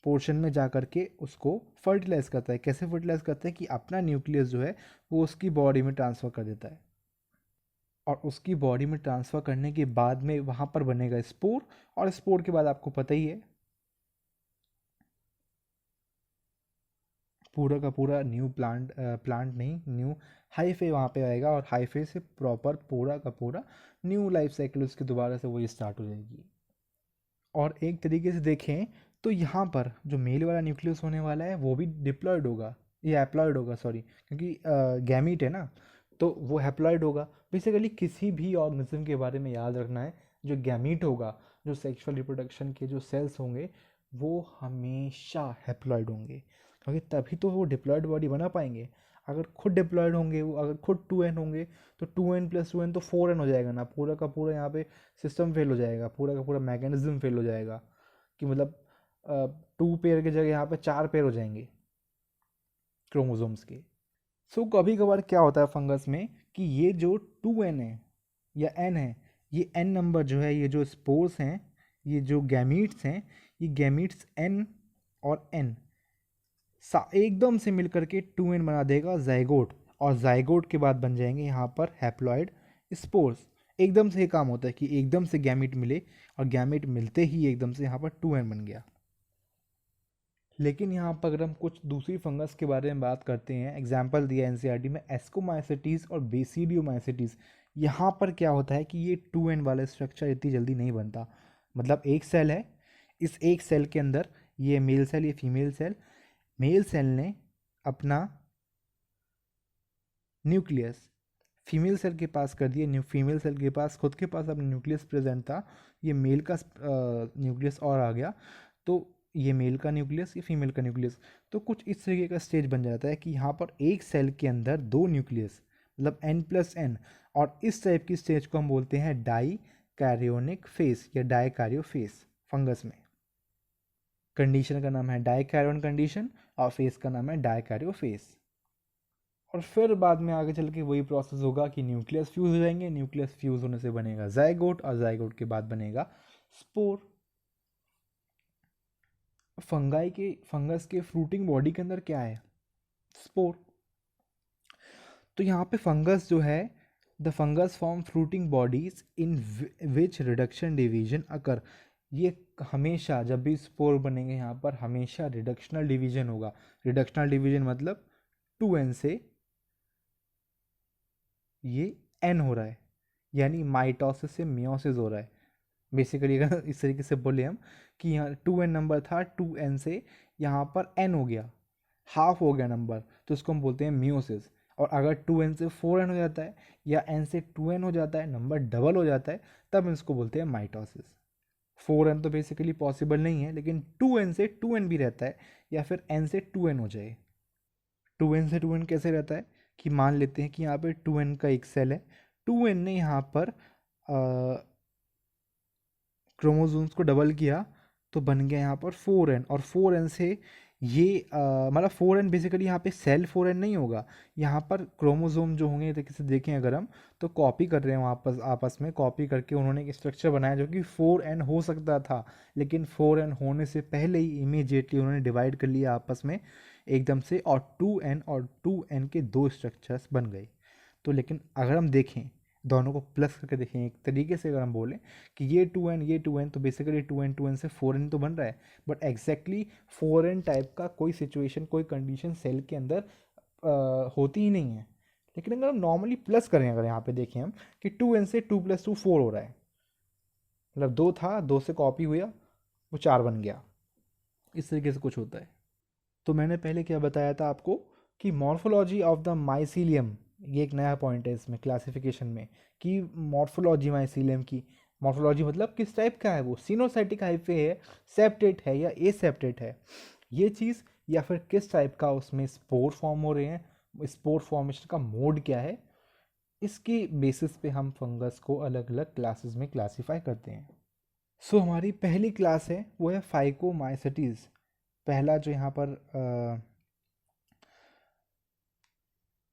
पोर्शन में जा कर के उसको फर्टिलाइज करता है। कैसे फर्टिलाइज करता है कि अपना न्यूक्लियस जो है वो उसकी बॉडी में ट्रांसफ़र कर देता है, और उसकी बॉडी में ट्रांसफ़र करने के बाद में वहाँ पर बनेगा स्पोर। और स्पोर के बाद आपको पता ही है पूरा का पूरा न्यू प्लांट नहीं, न्यू हाईफे वहाँ पे आएगा, और हाईफे से प्रॉपर पूरा का पूरा न्यू लाइफ साइकिल उसकी दोबारा से वही स्टार्ट हो जाएगी। और एक तरीके से देखें तो यहाँ पर जो मेल वाला न्यूक्लियस होने वाला है वो भी डिप्लॉयड होगा, या एप्लॉयड होगा सॉरी, क्योंकि गैमीट है ना, तो वो हैप्लॉयड होगा। बेसिकली किसी भी ऑर्गेनिज्म के बारे में याद रखना है, जो गैमीट होगा, जो सेक्सुअल रिप्रोडक्शन के जो सेल्स होंगे वो हमेशा हैप्लॉयड होंगे, क्योंकि तभी तो वो डिप्लॉयड बॉडी बना पाएंगे। अगर खुद डिप्लॉयड होंगे वो, अगर खुद 2n होंगे, तो 2n+2n तो 4n हो जाएगा ना, पूरा का पूरा यहाँ पे सिस्टम फेल हो जाएगा, पूरा का पूरा मैकेनिज्म फेल हो जाएगा, कि मतलब 2 पेयर की जगह यहाँ पे 4 पेयर हो जाएंगे क्रोमोसोम्स के। सो कभी कभार क्या होता है फंगस में कि ये जो 2n है या n है, ये n नंबर जो है, ये जो स्पोर्स हैं, ये जो गैमीट्स हैं, ये गैमीट्स n और n एकदम से मिलकर के 2n बना देगा जाइगोट, और जाइगोट के बाद बन जाएंगे यहाँ पर हैप्लॉइड स्पोर्स। एकदम से ये काम होता है कि एकदम से गैमीट मिले, और गैमीट मिलते ही एकदम से यहाँ पर 2n बन गया। लेकिन यहाँ पर अगर हम कुछ दूसरी फंगस के बारे में बात करते हैं, एग्जाम्पल दिया एनसीईआरटी में एस्कोमाइसिटीज और बेसिडियोमाइसिटीज। यहाँ पर क्या होता है कि ये 2n वाला स्ट्रक्चर इतनी जल्दी नहीं बनता। मतलब एक सेल है, इस एक सेल के अंदर ये मेल सेल, ये फीमेल सेल, मेल सेल ने अपना न्यूक्लियस फीमेल सेल के पास कर दिया, फीमेल सेल के पास खुद के पास अपना न्यूक्लियस प्रेजेंट था, ये मेल का न्यूक्लियस और आ गया, तो ये मेल का न्यूक्लियस, ये फीमेल का न्यूक्लियस। तो कुछ इस तरीके का स्टेज बन जाता है कि यहाँ पर एक सेल के अंदर दो न्यूक्लियस, मतलब n+n, और इस टाइप की स्टेज को हम बोलते हैं डाई कैरियोनिक फेस या डाइकैरियोफेस फंगस में। कंडीशन का नाम है डाइकैरियोन कंडीशन और फेस का नाम है डाइकैरियोफेस। और फिर बाद में आगे चल के वही प्रोसेस होगा कि न्यूक्लियस फ्यूज हो जाएंगे, न्यूक्लियस फ्यूज होने से बनेगा जाइगोट, और जाइगोट के बाद बनेगा स्पोर। फंगस के फ्रूटिंग बॉडी के अंदर क्या है, स्पोर। तो यहाँ पे फंगस जो है, the fungus form fruiting bodies in which reduction division अकर। ये हमेशा जब भी स्पोर बनेंगे यहाँ पर हमेशा रिडक्शनल डिवीजन होगा। रिडक्शनल डिवीजन मतलब 2n से ये n हो रहा है, यानी माइटोसिस से मियोसिस हो रहा है। बेसिकली अगर इस तरीके से बोले हम कि यहाँ 2n नंबर था, 2n से यहाँ पर n हो गया, हाफ हो गया नंबर, तो इसको हम बोलते हैं मियोसिस। और अगर 2n से 4n हो जाता है या n से 2n हो जाता है, नंबर डबल हो जाता है, तब इसको बोलते हैं माइटोसिस। 4n तो बेसिकली पॉसिबल नहीं है, लेकिन 2n से 2n भी रहता है, या फिर n से 2n हो जाए। 2n से 2n कैसे रहता है कि मान लेते हैं कि यहाँ पे 2n का एक सेल है, 2n ने यहाँ पर क्रोमोसोम्स को डबल किया, तो बन गया यहाँ पर 4n, और 4n से ये मतलब 4n बेसिकली यहाँ पे सेल 4n नहीं होगा, यहाँ पर क्रोमोसोम जो होंगे, तो किसी देखें अगर हम तो कॉपी कर रहे हैं आपस आपस में कॉपी करके उन्होंने एक स्ट्रक्चर बनाया जो कि 4n हो सकता था, लेकिन 4n होने से पहले ही इमीडिएटली उन्होंने डिवाइड कर लिया आपस में एकदम से, और 2n और 2n के दो स्ट्रक्चर्स बन गए। तो लेकिन अगर हम देखें दोनों को प्लस करके देखें एक तरीके से, अगर हम बोलें कि ये 2n ये 2n, तो बेसिकली 2n से 4n तो बन रहा है, बट एग्जैक्टली 4n टाइप का कोई सिचुएशन, कोई कंडीशन सेल के अंदर होती ही नहीं है। लेकिन अगर हम नॉर्मली प्लस करें, अगर यहाँ पे देखें हम कि 2n से 2 + 2 4 हो रहा है, मतलब 2 था, 2 से कॉपी हुआ, वो 4 बन गया, इस तरीके से कुछ होता है। तो मैंने पहले क्या बताया था आपको कि मॉर्फोलॉजी ऑफ द माइसीलियम, ये एक नया पॉइंट है इसमें क्लासिफिकेशन में, कि मॉर्फोलॉजी माइसीलियम की, मॉर्फोलॉजी मतलब किस टाइप का है वो, सिनोसाइटिक हाइफे है, सेप्टेट है या एसेप्टेट है, ये चीज़, या फिर किस टाइप का उसमें स्पोर फॉर्म हो रहे हैं, स्पोर फॉर्मेशन का मोड क्या है, इसके बेसिस पे हम फंगस को अलग अलग क्लासेस में क्लासीफाई करते हैं। सो हमारी पहली क्लास है वो है फाइकोमाइसेटीज। पहला जो यहाँ पर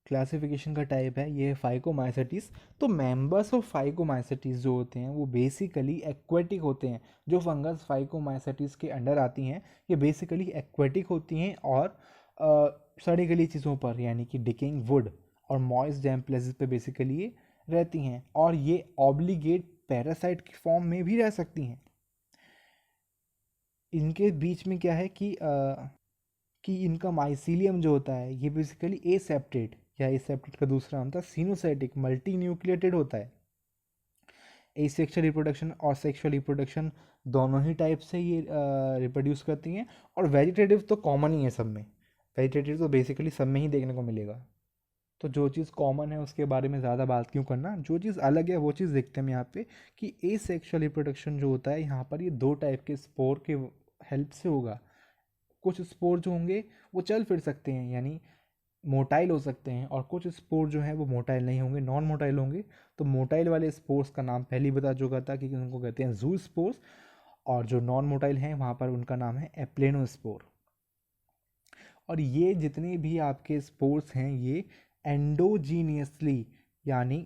क्लासिफिकेशन का टाइप है ये है फाइकोमाइसेटीज। तो मेंबर्स ऑफ फाइकोमाइसेटीज जो होते हैं वो बेसिकली एक्वेटिक होते हैं। जो फंगस फाइकोमाइसेटीज के अंडर आती हैं ये बेसिकली एक्वेटिक होती हैं और सड़ी गली चीज़ों पर यानी कि डिकेइंग वुड और मॉइस्ट डैम्प प्लेसेस पे बेसिकली ये रहती हैं, और ये ऑब्लिगेट पैरासाइट की फॉर्म में भी रह सकती हैं। इनके बीच में क्या है कि इनका माइसीलियम जो होता है ये बेसिकली एसेप्टेट, या एसेप्टेट का दूसरा नाम था सिनोसाइटिक मल्टी न्यूक्लिएटेड होता है। एसेक्सुअल रिप्रोडक्शन और सेक्सुअल रिप्रोडक्शन दोनों ही टाइप से ये रिप्रोड्यूस करती हैं, और वेजिटेटिव तो कॉमन ही है सब में, वेजिटेटिव तो बेसिकली सब में ही देखने को मिलेगा। तो जो चीज़ कॉमन है उसके बारे में ज़्यादा बात क्यों करना, जो चीज़ अलग है वो चीज़ देखते हैं हम यहाँ पे कि एसेक्सुअल रिप्रोडक्शन जो होता है यहाँ पर ये 2 टाइप के स्पोर के हेल्प से होगा। कुछ स्पोर जो होंगे वो चल फिर सकते हैं यानी मोटाइल हो सकते हैं, और कुछ स्पोर जो हैं वो मोटाइल नहीं होंगे, नॉन मोटाइल होंगे। तो मोटाइल वाले स्पोर्स का नाम पहले ही बता चुका था कि उनको कहते हैं जू स्पोर्स, और जो नॉन मोटाइल हैं वहाँ पर उनका नाम है एप्लेनोस्पोर। और ये जितने भी आपके स्पोर्स हैं ये एंडोजीनियसली यानी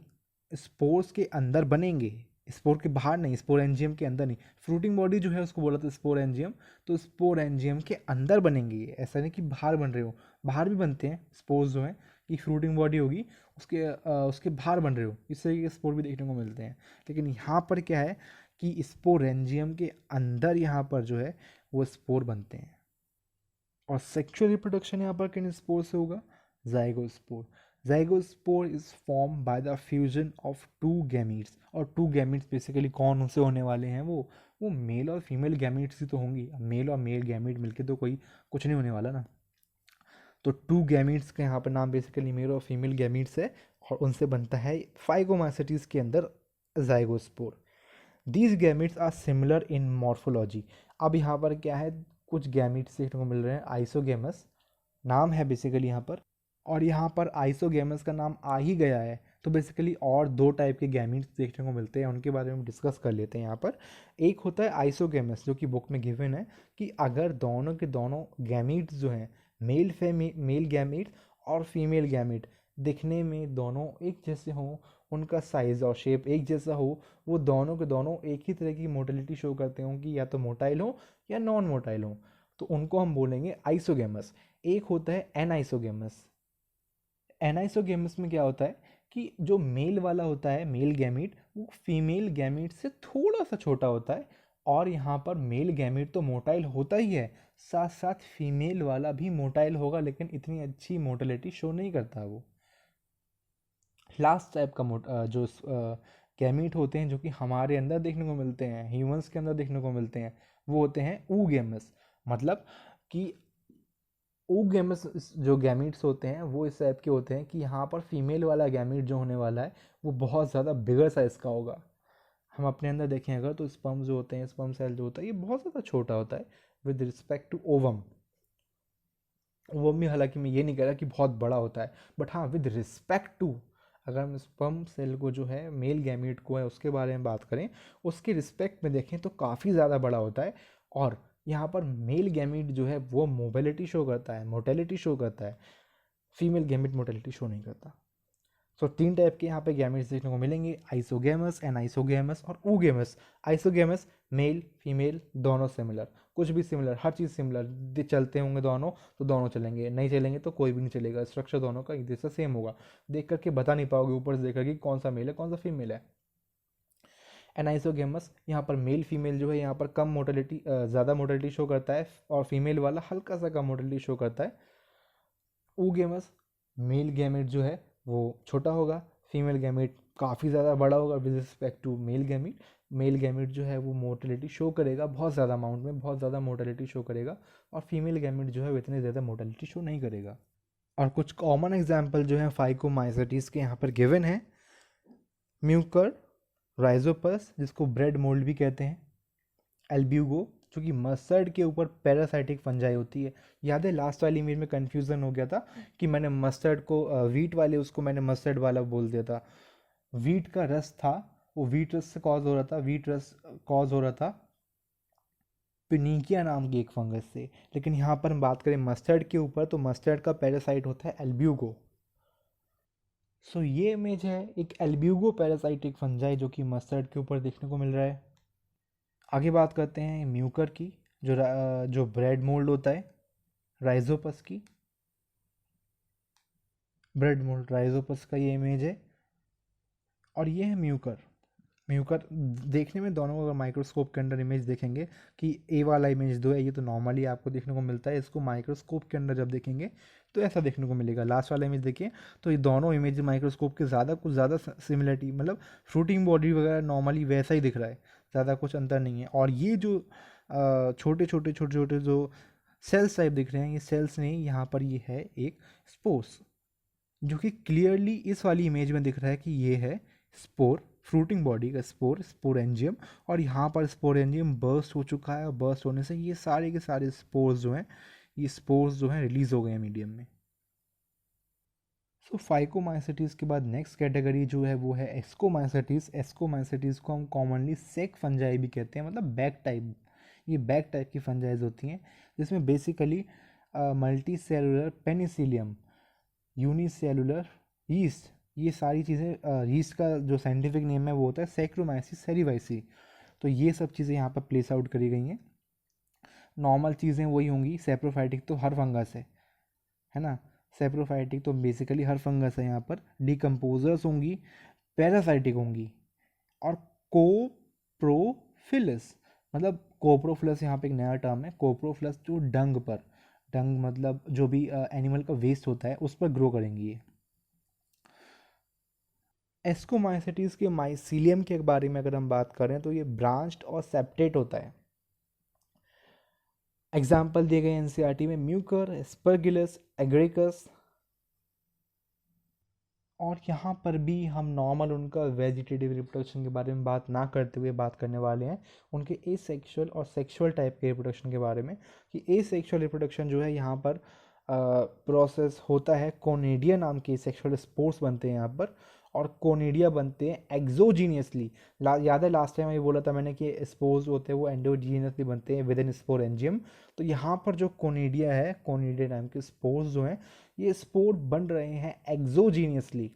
स्पोर्स के अंदर बनेंगे, स्पोर के बाहर नहीं, स्पोर एंजियम के अंदर नहीं। फ्रूटिंग बॉडी जो है उसको बोला था स्पोर एंजियम, तो स्पोर एंजियम के अंदर बनेंगे ये, ऐसा नहीं कि बाहर बन रहे हो, बाहर भी बनते हैं स्पोर्स जो हैं, कि फ्रूटिंग बॉडी होगी उसके बाहर बन रहे हो, इस तरीके के स्पोर भी देखने को मिलते हैं। लेकिन यहाँ पर क्या है कि स्पोर एंजियम के अंदर यहाँ पर जो है वो स्पोर बनते हैं। और सेक्सुअल रिप्रोडक्शन यहाँ पर किन स्पोर से होगा, zygospore. Zygospore is form by the fusion of 2 gametes, और 2 गैमीट्स बेसिकली कौन से होने वाले हैं, वो मेल और फीमेल गैमीट्स ही तो होंगी। मेल और मेल गैमीट मिलके तो कोई कुछ नहीं होने वाला ना। तो 2 गैमीट्स का यहाँ पर नाम बेसिकली मेल और फीमेल गैमीट्स है, और उनसे बनता है फाइगोमाइसेटीज के अंदर zygospore. These gametes are similar in morphology. अब यहाँ पर क्या है, कुछ गैमीट्स देखने को मिल रहे हैं, आइसोगेमस नाम है बेसिकली यहाँ पर, और यहाँ पर आइसोगेमस का नाम आ ही गया है तो बेसिकली और 2 टाइप के गैमीट्स देखने को मिलते हैं, उनके बारे में डिस्कस कर लेते हैं यहाँ पर। एक होता है आइसोगेमस जो कि बुक में गिवन है कि अगर दोनों के दोनों गैमीट्स जो हैं, मेल गैमीट और फीमेल गैमीट दिखने में दोनों एक जैसे हों, उनका साइज और शेप एक जैसा हो, वो दोनों के दोनों एक ही तरह की मोटिलिटी शो करते हों कि या तो मोटाइल हो या नॉन मोटाइल हो, तो उनको हम बोलेंगे आइसोगेमस। एक होता है एनाइसोगेमस। एनाइसोगेमस में क्या होता है कि जो मेल वाला होता है, मेल गैमीट, वो फीमेल गैमीट से थोड़ा सा छोटा होता है, और यहाँ पर मेल गैमीट तो मोटाइल होता ही है, साथ साथ फीमेल वाला भी मोटाइल होगा, लेकिन इतनी अच्छी मोटिलिटी शो नहीं करता वो। लास्ट टाइप का जो गैमीट होते हैं जो कि हमारे अंदर देखने को मिलते हैं, ह्यूमंस के अंदर देखने को मिलते हैं, वो होते हैं oogamous। मतलब कि oogamous जो गैमीट्स होते हैं वो इस टाइप के होते हैं कि यहाँ पर फीमेल वाला गैमीट जो होने वाला है वो बहुत ज़्यादा बिगर साइज़ का होगा। हम अपने अंदर देखें अगर तो स्पर्म जो होते हैं, स्पर्म सेल जो होता है ये बहुत ज़्यादा छोटा होता है with respect to ovum. Ovum भी हालांकि मैं ये नहीं कह रहा कि बहुत बड़ा होता है, बट हाँ विद रिस्पेक्ट टू, अगर हम स्पर्म सेल को जो है मेल गैमीट को है उसके बारे में बात करें, उसके रिस्पेक्ट में देखें तो काफ़ी ज़्यादा बड़ा होता है। और यहाँ पर मेल गैमीट जो है वो मोबिलिटी शो करता है, मोटेलिटी शो करता है, फीमेल गैमीट मोटेलिटी शो नहीं करता। सो 3 टाइप के यहाँ पे गैमेट्स देखने को मिलेंगे, आइसोगेमस, एनाइसोगेमस और oogamous। आइसोगेमस मेल फीमेल दोनों सिमिलर, कुछ भी सिमिलर, हर चीज़ सिमिलर, चलते होंगे दोनों तो दोनों चलेंगे, नहीं चलेंगे तो कोई भी नहीं चलेगा, स्ट्रक्चर दोनों का एक जैसा सेम होगा, देख करके बता नहीं पाओगे ऊपर से देख करके कौन सा मेल है कौन सा फीमेल है। एनाइसोगेमस यहाँ पर मेल फीमेल जो है यहाँ पर कम मोटिलिटी, ज़्यादा मोटिलिटी शो करता है, और फीमेल वाला हल्का सा कम मोटिलिटी शो करता है। oogamous मेल गैमेट जो है वो छोटा होगा, फीमेल गैमेट काफ़ी ज़्यादा बड़ा होगा with respect to male gamete. Male gamete जो है वो मोटिलिटी शो करेगा बहुत ज़्यादा अमाउंट में, बहुत ज़्यादा मोटिलिटी शो करेगा, और फीमेल गैमेट जो है वो इतनी ज़्यादा मोटिलिटी शो नहीं करेगा। और कुछ कॉमन एग्जाम्पल जो है फाइकोमाइसेटीज के यहाँ पर गिवन है। म्यूकर, राइजोपस जिसको ब्रेड मोल्ड भी कहते हैं, एल्ब्यूगो जो कि मस्टर्ड के ऊपर पैरासाइटिक फंजाई होती है। याद है लास्ट वाली इमेज में कन्फ्यूज़न हो गया था कि मैंने मस्टर्ड को वीट वाले उसको मैंने मस्टर्ड वाला बोल दिया था। वीट का रस था, वो वीट रस से कॉज हो रहा था, वीट रस कॉज हो रहा था पिनीकिया नाम की एक फंगस से। लेकिन यहाँ पर हम बात करें मस्टर्ड के ऊपर, तो मस्टर्ड का पैरासाइट होता है एल्ब्यूगो। सो ये इमेज है एक एल्ब्यूगो पैरासाइटिक फंजाई जो कि मस्टर्ड के ऊपर देखने को मिल रहा है। आगे बात करते हैं म्यूकर की, जो ब्रेड मोल्ड होता है, राइजोपस की। ब्रेड मोल्ड राइजोपस का ये इमेज है, और ये है म्यूकर। म्यूकर देखने में दोनों अगर माइक्रोस्कोप के अंदर इमेज देखेंगे कि ए वाला इमेज दो है, ये तो नॉर्मली आपको देखने को मिलता है, इसको माइक्रोस्कोप के अंदर जब देखेंगे तो ऐसा देखने को मिलेगा। लास्ट वाला इमेज देखिए तो ये दोनों इमेज माइक्रोस्कोप के कुछ ज़्यादा सिमिलरिटी, मतलब फ्रूटिंग बॉडी वगैरह नॉर्मली वैसा ही दिख रहा है, ज़्यादा कुछ अंतर नहीं है। और ये जो छोटे छोटे जो सेल्स टाइप दिख रहे हैं, ये सेल्स नहीं, यहाँ पर ये है एक स्पोर्स, जो कि क्लियरली इस वाली इमेज में दिख रहा है कि ये है स्पोर, फ्रूटिंग बॉडी का स्पोर, स्पोरेंजियम। और यहाँ पर स्पोरेंजियम बर्स्ट हो चुका है, और बर्स्ट होने से ये सारे के सारे स्पोर्स जो हैं, ये स्पोर्स जो हैं रिलीज हो गए हैं मीडियम में। सो फाइकोमाइसेटीज के बाद नेक्स्ट कैटेगरी जो है वो है एस्कोमाइसेटीज। एस्कोमाइसेटीज को हम कॉमनली सेक फंजाई भी कहते हैं, मतलब बैक टाइप। ये बैक टाइप की फंजाइज होती हैं जिसमें basically multi cellular Penicillium, unicellular yeast, ये सारी चीज़ें, यीस्ट का जो साइंटिफिक नेम है वो होता है सैक्रोमाइसिस सेरिवाइसी। तो ये सब चीज़ें यहाँ पर प्लेस आउट करी गई हैं। नॉर्मल चीज़ें वही होंगी, सेप्रोफाइटिक तो हर फंगस है ना, सेप्रोफाइटिक तो बेसिकली हर फंगस है यहाँ पर। डिकम्पोजर्स होंगी, पैरासाइटिक होंगी, और कोप्रोफिलस, मतलब कोप्रोफिलस यहाँ पे एक नया टर्म है, कोप्रोफिलस जो डंग पर, डंग मतलब जो भी एनिमल का वेस्ट होता है उस पर ग्रो करेंगी ये। एस्कोमाइसेटीज के माइसीलियम के बारे में अगर हम बात करें तो ये ब्रांच्ड और सेप्टेट होता है। एग्जाम्पल दिए गए एनसीईआरटी में म्यूकर, एस्परगिलस, एग्रेकस। और यहाँ पर भी हम नॉर्मल उनका वेजिटेटिव रिप्रोडक्शन के बारे में बात ना करते हुए बात करने वाले हैं उनके एसेक्सुअल और सेक्सुअल टाइप के रिप्रोडक्शन के बारे में, कि एसेक्सुअल रिप्रोडक्शन जो है यहाँ पर प्रोसेस होता है, कोनिडिया नाम के सेक्सुअल स्पोर्स बनते हैं यहाँ पर, और कोनिडिया बनते हैं एक्सोजीनियसली। याद है लास्ट टाइम ये बोला था मैंने कि स्पोर्स होते हैं वो एंडोजीनियसली बनते हैं विद इन स्पोरेंजियम। तो यहाँ पर जो कोनिडिया है, कोनिडिया नाम के स्पोर्स जो हैं, ये स्पोर बन रहे हैं एक्सोजीनियसली।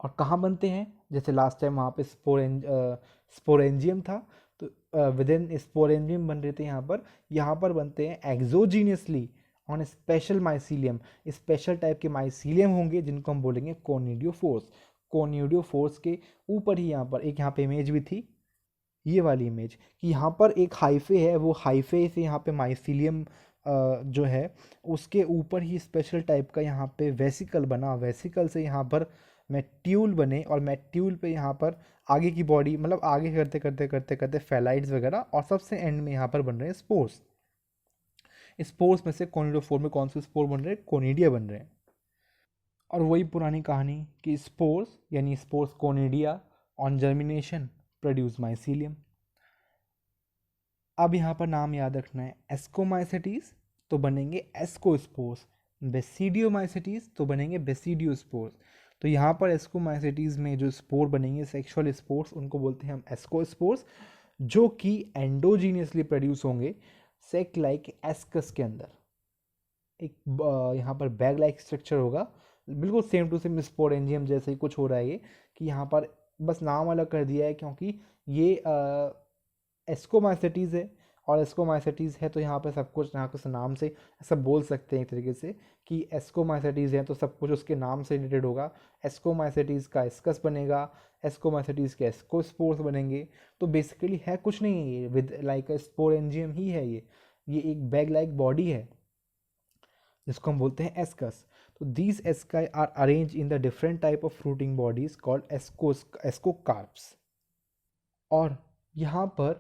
और कहाँ बनते हैं, जैसे लास्ट टाइम वहाँ पे स्पोरेंजियम था, तो विद इन स्पोरेंजियम बन रहे थे, यहाँ पर बनते हैं एक्सोजीनियसली on special mycelium. Special type के माइसीलियम होंगे जिनको हम बोलेंगे कोनिडियोफोर्स। कोनिडियोफोर्स के ऊपर ही यहाँ पे इमेज भी थी, ये वाली इमेज, कि यहाँ पर एक हाइफे है, वो हाइफे से यहाँ पे माइसीलियम जो है उसके ऊपर ही स्पेशल टाइप का यहाँ पे वेसिकल बना, वेसिकल से यहाँ पर मैट्यूल बने, और मैट्यूल पे यहाँ पर आगे की बॉडी, मतलब आगे करते करते करते करते फेलाइड्स वगैरह, और सबसे एंड में यहाँ पर बन रहे हैं स्पोर्स। स्पोर्स में से कोनिडोफोर में कौन से स्पोर बन रहे हैं, कोनिडिया बन रहे हैं। और वही पुरानी कहानी कि स्पोर्स यानी spores conidia on germination produce mycelium. अब यहाँ पर नाम याद रखना है, एस्कोमाइसेटीज तो बनेंगे एस्कोस्पोर्स, बेसिडियोमाइसेटीज तो बनेंगे बेसिडियोस्पोर्स। तो यहाँ पर एस्कोमाइसेटीज में जो स्पोर बनेंगे सेक्सुअल स्पोर्स, उनको बोलते हैं हम एस्कोस्पोर्स, जो कि एंडोजीनियसली प्रोड्यूस होंगे सेक लाइक एस्कस के अंदर। एक यहाँ पर बैग लाइक स्ट्रक्चर होगा, बिल्कुल सेम टू सेम स्पोरेंजियम जैसे ही कुछ हो रहा है ये, कि यहाँ पर बस नाम अलग कर दिया है क्योंकि ये एस्कोमाइसेटीज़ है, और एस्कोमाइसेटीज़ है तो यहाँ पे सब कुछ यहाँ के नाम से ऐसा बोल सकते हैं एक तरीके से कि एस्कोमाइसेटीज़ है तो सब कुछ उसके नाम से रिलेटेड होगा। एस्कोमाइसेटीज़ का एस्कस बनेगा, एस्कोमाइसेटीज़ के एस्कोस्पोर्स बनेंगे। तो बेसिकली है कुछ नहीं है, ये विद लाइक अ स्पोरेंजियम ही है, ये एक बैग लाइक बॉडी है जिसको हम बोलते हैं ascus. So these asci are arranged in the different type of fruiting bodies called ascocarps. और यहाँ पर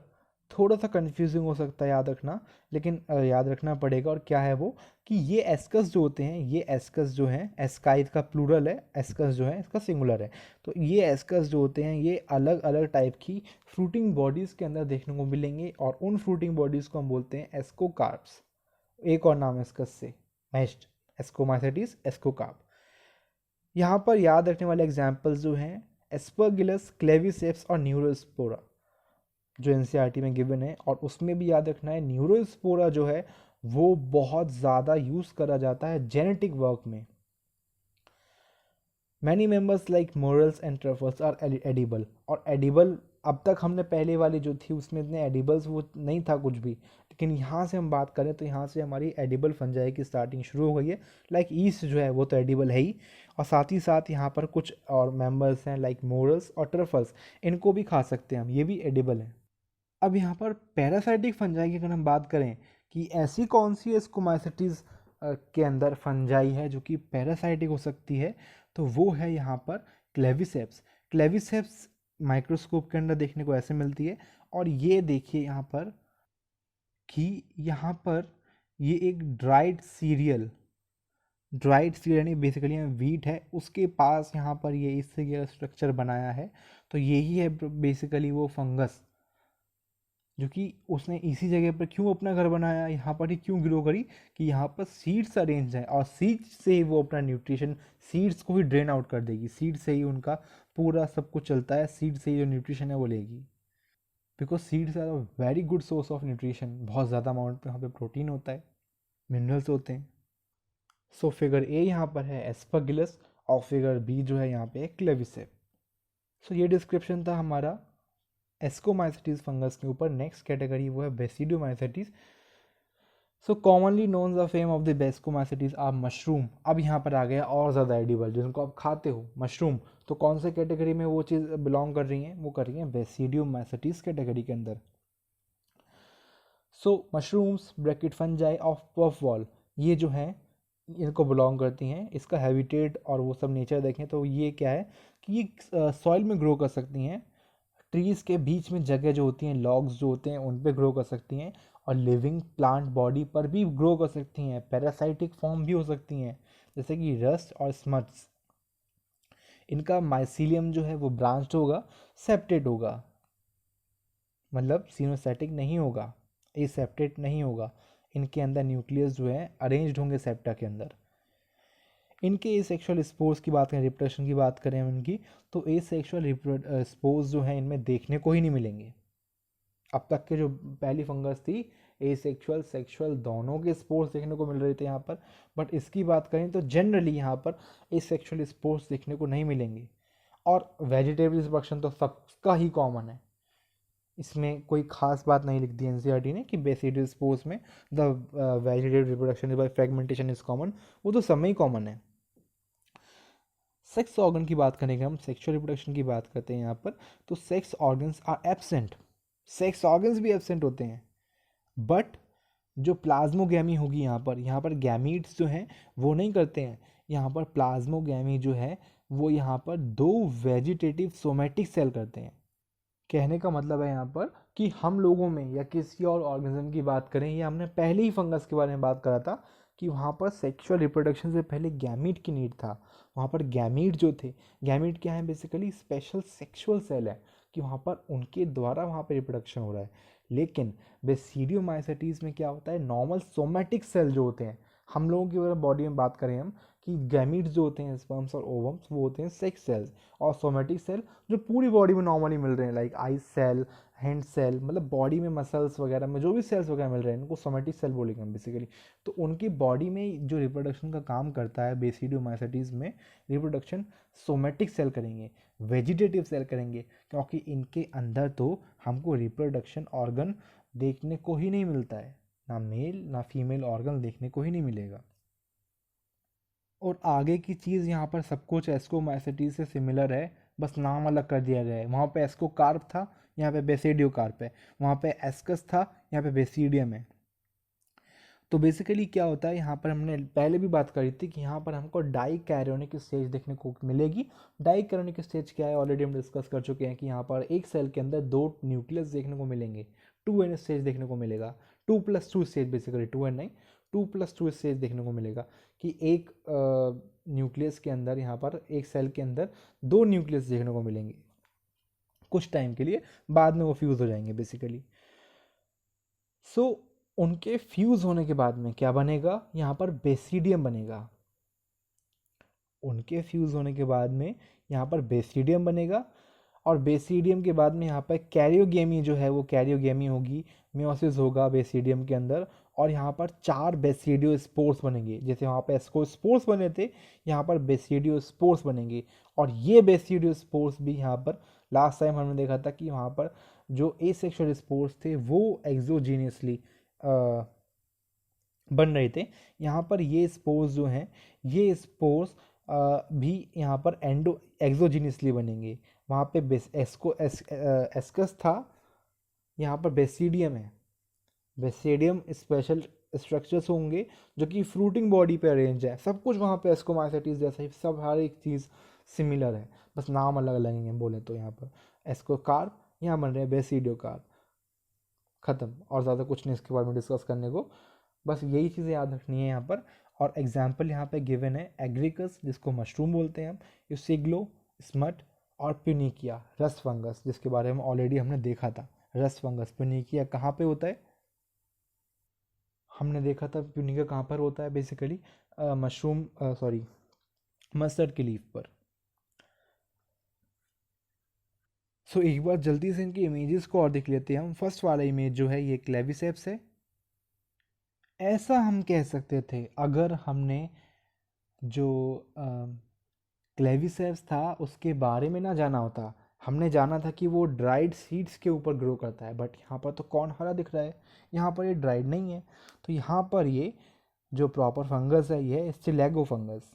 थोड़ा सा कंफ्यूजिंग हो सकता है याद रखना, लेकिन याद रखना पड़ेगा। और क्या है वो कि ये एस्कस जो होते हैं, ये एस्कस जो हैं, एस्काइड का प्लूरल है, एस्कस जो है इसका सिंगुलर है। तो ये एस्कस जो होते हैं ये अलग अलग टाइप की फ्रूटिंग बॉडीज़ के अंदर देखने को मिलेंगे, और उन फ्रूटिंग बॉडीज़ को हम बोलते हैं एस्कोकार्प्स। एक और नाम है एस्कस से मैच्ड, एस्कोमाइसेटिस, एस्कोकार्प। यहाँ पर याद रखने वाले एग्जाम्पल्स जो हैं एस्परगिलस, क्लेविसेप्स और न्यूरोस्पोरा जो एनसीईआरटी में गिवन है। और उसमें भी याद रखना है न्यूरोस्पोरा जो है वो बहुत ज़्यादा यूज़ करा जाता है जेनेटिक वर्क में। Many members like morels and truffles are edible. और एडिबल अब तक हमने पहले वाली जो थी उसमें इतने एडिबल्स वो नहीं था कुछ भी, लेकिन यहाँ से हम बात करें तो यहाँ से हमारी एडिबल फंजाई की स्टार्टिंग शुरू हो गई है। लाइक ईस्ट जो है वो तो एडिबल है ही, और साथ ही साथ यहाँ पर कुछ और मेंबर्स हैं लाइक मोरल्स और ट्रफल्स, इनको भी खा सकते हैं हम, ये भी एडिबल हैं। अब यहाँ पर पैरासाइटिक फंजाई की अगर हम बात करें कि ऐसी कौन सी स्कोमाइसिटीज़ के अंदर फंजाई है जो कि पैरासाइटिक हो सकती है, तो वो है यहाँ पर क्लेविसेप्स। क्लेविसेप्स माइक्रोस्कोप के अंदर देखने को ऐसे मिलती है। और ये देखिए यहाँ पर कि यहाँ पर ये एक ड्राइड सीरियल यानी बेसिकली वीट है, उसके पास यहाँ पर ये इससे स्ट्रक्चर बनाया है। तो यही है बेसिकली वो फंगस जो कि उसने इसी जगह पर क्यों अपना घर बनाया, यहाँ पर ही क्यों ग्रो करी कि यहाँ पर सीड्स अरेंज हैं, और सीड्स से ही वो अपना न्यूट्रिशन, सीड्स को ही ड्रेन आउट कर देगी, सीड से ही उनका पूरा सब कुछ चलता है, सीड से ही जो न्यूट्रिशन है वो लेगी। Because seeds are a very good source of nutrition, बहुत ज़्यादा अमाउंट में यहाँ पे प्रोटीन होता है, मिनरल्स होते हैं। सो फिगर ए यहाँ पर है एस्परगिलस, और फिगर बी जो है यहाँ पे क्लेविसेप। सो ये डिस्क्रिप्शन था हमारा एस्कोमाइसिटीज फंगस के ऊपर। नेक्स्ट कैटेगरी वो है basidiomycetes. So commonly known the fame of the basidiomycetes are mushroom. अब यहाँ पर आ गया और ज़्यादा एडिबल जिनको आप खाते हो, मशरूम। तो कौन से कैटेगरी में वो चीज़ बिलोंग कर रही हैं, वो कर रही हैं बेसिडियोमाइसिटीज कैटेगरी के अंदर। So mushrooms bracket fungi of puffball, ये जो हैं इनको बिलोंग करती हैं। इसका हैबिटेट और वो सब नेचर देखें तो ये क्या है कि ये सॉइल में ग्रो कर सकती हैं, ट्रीज़ के बीच में जगह जो होती हैं, लॉग्स जो होते हैं उन पे ग्रो कर सकती हैं, और लिविंग प्लांट बॉडी पर भी ग्रो कर सकती हैं। पैरासाइटिक फॉर्म भी हो सकती हैं जैसे कि रस्ट और स्मट्स। इनका माइसीलियम जो है वो ब्रांच्ड होगा, सेप्टेट होगा, मतलब सिनोसेटिक नहीं होगा, एसेप्टेट नहीं होगा। इनके अंदर न्यूक्लियस जो है अरेंज्ड होंगे सेप्टा के अंदर। इनके एसेक्सुअल स्पोर्स की बात करें, रिप्रोडक्शन की बात करें इनकी, तो एसेक्सुअल स्पोर्स जो हैं इनमें देखने को ही नहीं मिलेंगे। अब तक के जो पहली फंगस थी एसेक्सुअल सेक्सुअल दोनों के स्पोर्स देखने को मिल रहे थे यहाँ पर, बट इसकी बात करें तो जनरली यहाँ पर एसेक्सुअल स्पोर्स देखने को नहीं मिलेंगे। और वेजिटेबल रिप्रोडक्शन तो सबका ही कॉमन है, इसमें कोई खास बात नहीं लिख दी एनसीईआरटी ने कि बेसिडियल स्पोर्स में the vegetative reproduction by fragmentation is common, वो तो सब में ही कॉमन है। सेक्स ऑर्गन की बात करेंगे हम, सेक्सुअल रिप्रोडक्शन की बात करते हैं यहाँ पर, तो sex organs are absent, sex organs भी एब्सेंट होते हैं। बट जो प्लाज्मोगैमी होगी यहाँ पर गैमीट्स जो हैं वो नहीं करते हैं। यहाँ पर प्लाज्मोगैमी जो है वो यहाँ पर दो वेजिटेटिव सोमेटिक सेल करते हैं। कहने का मतलब है यहाँ पर कि हम लोगों में या किसी और ऑर्गेनिज्म की बात करें, या हमने पहले ही फंगस के बारे में बात करा था कि वहाँ पर सेक्सुअल रिप्रोडक्शन से पहले गैमीट की नीड था। वहाँ पर गैमीट जो थे, गैमीट क्या है बेसिकली स्पेशल सेक्सुअल सेल है कि वहाँ पर उनके द्वारा वहाँ पर रिप्रोडक्शन हो रहा है। लेकिन बेसिडियोमाइसिटीज में क्या होता है, नॉर्मल सोमेटिक सेल जो होते हैं, हम लोगों की अगर बॉडी में बात करें हम कि गैमीट्स जो होते हैं स्पर्म्स और ओवम्स वो होते हैं सेक्स सेल्स, और सोमेटिक सेल जो पूरी बॉडी में नॉर्मली मिल रहे हैं like eye cell, hand cell, मतलब बॉडी में मसल्स वगैरह में जो भी सेल्स वगैरह मिल रहे हैं उनको सोमेटिक सेल बोलेंगे हम बेसिकली। तो उनकी बॉडी में जो रिप्रोडक्शन का काम करता है बेसिडियोमाइसिटीज में, रिप्रोडक्शन सोमेटिक सेल करेंगे, वेजिटेटिव सेल करेंगे, क्योंकि इनके अंदर तो हमको रिप्रोडक्शन ऑर्गन देखने को ही नहीं मिलता है, ना मेल ना फीमेल ऑर्गन देखने को ही नहीं मिलेगा। और आगे की चीज़ यहाँ पर सब कुछ एस्कोमाइसिटीज से सिमिलर है, बस नाम अलग कर दिया गया है। वहाँ पे एस्कोकार्प था, यहाँ पे बेसिडियोकार्प है, वहाँ पे एस्कस था, यहाँ पे बेसिडियम है। तो बेसिकली क्या होता है, यहाँ पर हमने पहले भी बात करी थी कि यहाँ पर हमको डाई कैरियोनिक स्टेज देखने को मिलेगी। डाई कैरियोनिक स्टेज क्या है, ऑलरेडी हम डिस्कस कर चुके हैं कि यहाँ पर एक सेल के अंदर दो न्यूक्लियस देखने को मिलेंगे, 2n स्टेज देखने को मिलेगा, 2+2 स्टेज, बेसिकली 2n नहीं, 2+2 स्टेज देखने को मिलेगा कि एक न्यूक्लियस के अंदर, यहाँ पर एक सेल के अंदर दो न्यूक्लियस देखने को मिलेंगे कुछ टाइम के लिए, बाद में वो फ्यूज़ हो जाएंगे बेसिकली। सो उनके फ्यूज़ होने के बाद में क्या बनेगा, यहाँ पर बेसिडियम बनेगा। उनके फ्यूज़ होने के बाद में यहाँ पर बेसिडियम बनेगा, और बेसिडियम के बाद में यहाँ पर कैरियोगेमी जो है वो कैरियोगेमी होगी, मियोसिस होगा बेसिडियम के अंदर, और यहाँ पर 4 बेसिडियो स्पोर्स बनेंगे। जैसे वहाँ पर एस्को स्पोर्स बने थे, यहाँ पर बेसिडियो स्पोर्स बनेंगे। और ये बेसिडियो स्पोर्स भी यहाँ पर लास्ट टाइम हमने देखा था कि वहाँ पर जो एसेक्सुअल स्पोर्स थे वो एक्सोजीनियसली बन रहे थे। यहाँ पर ये स्पोर्स जो हैं, ये स्पोर्स भी यहाँ पर एक्सोजीनियसली बनेंगे। वहाँ पे एस्कस था, यहाँ पर बेसिडियम है। बेसिडियम स्पेशल स्ट्रक्चर्स होंगे जो कि फ्रूटिंग बॉडी पे अरेंज है। सब कुछ वहाँ पे एस्कोमाइसेटिस जैसा ही, सब हर एक चीज़ सिमिलर है, बस नाम अलग अलग हैं बोले तो। यहाँ पर एस्को कार्प, यहाँ बन रहे हैं बेसिडियो कार्प, ख़त्म। और ज़्यादा कुछ नहीं इसके बारे में डिस्कस करने को, बस यही चीज़ें याद रखनी है यहाँ पर। और एग्जाम्पल यहाँ पे गिवन है एग्रिकस, जिसको मशरूम बोलते हैं हम, यूसिग्लो, स्मट, और प्यूनिकिया रस फंगस, जिसके बारे में ऑलरेडी हमने देखा था। रस फंगस प्यूनिकिया कहाँ पे होता है, हमने देखा था प्यूनिकिया कहाँ पर होता है, बेसिकली मशरूम, सॉरी, मस्टर्ड की लीफ पर। सो एक बार जल्दी से इनकी इमेजेस को और देख लेते हैं हम। फर्स्ट वाला इमेज जो है ये क्लेविसेप्स है। ऐसा हम कह सकते थे अगर हमने जो क्लेविसेप्स था उसके बारे में ना जाना होता। हमने जाना था कि वो ड्राइड सीड्स के ऊपर ग्रो करता है, बट यहाँ पर तो कौन हरा दिख रहा है, यहाँ पर ये ड्राइड नहीं है। तो यहाँ पर ये जो प्रॉपर फंगस है ये है स्टिलेगो फंगस।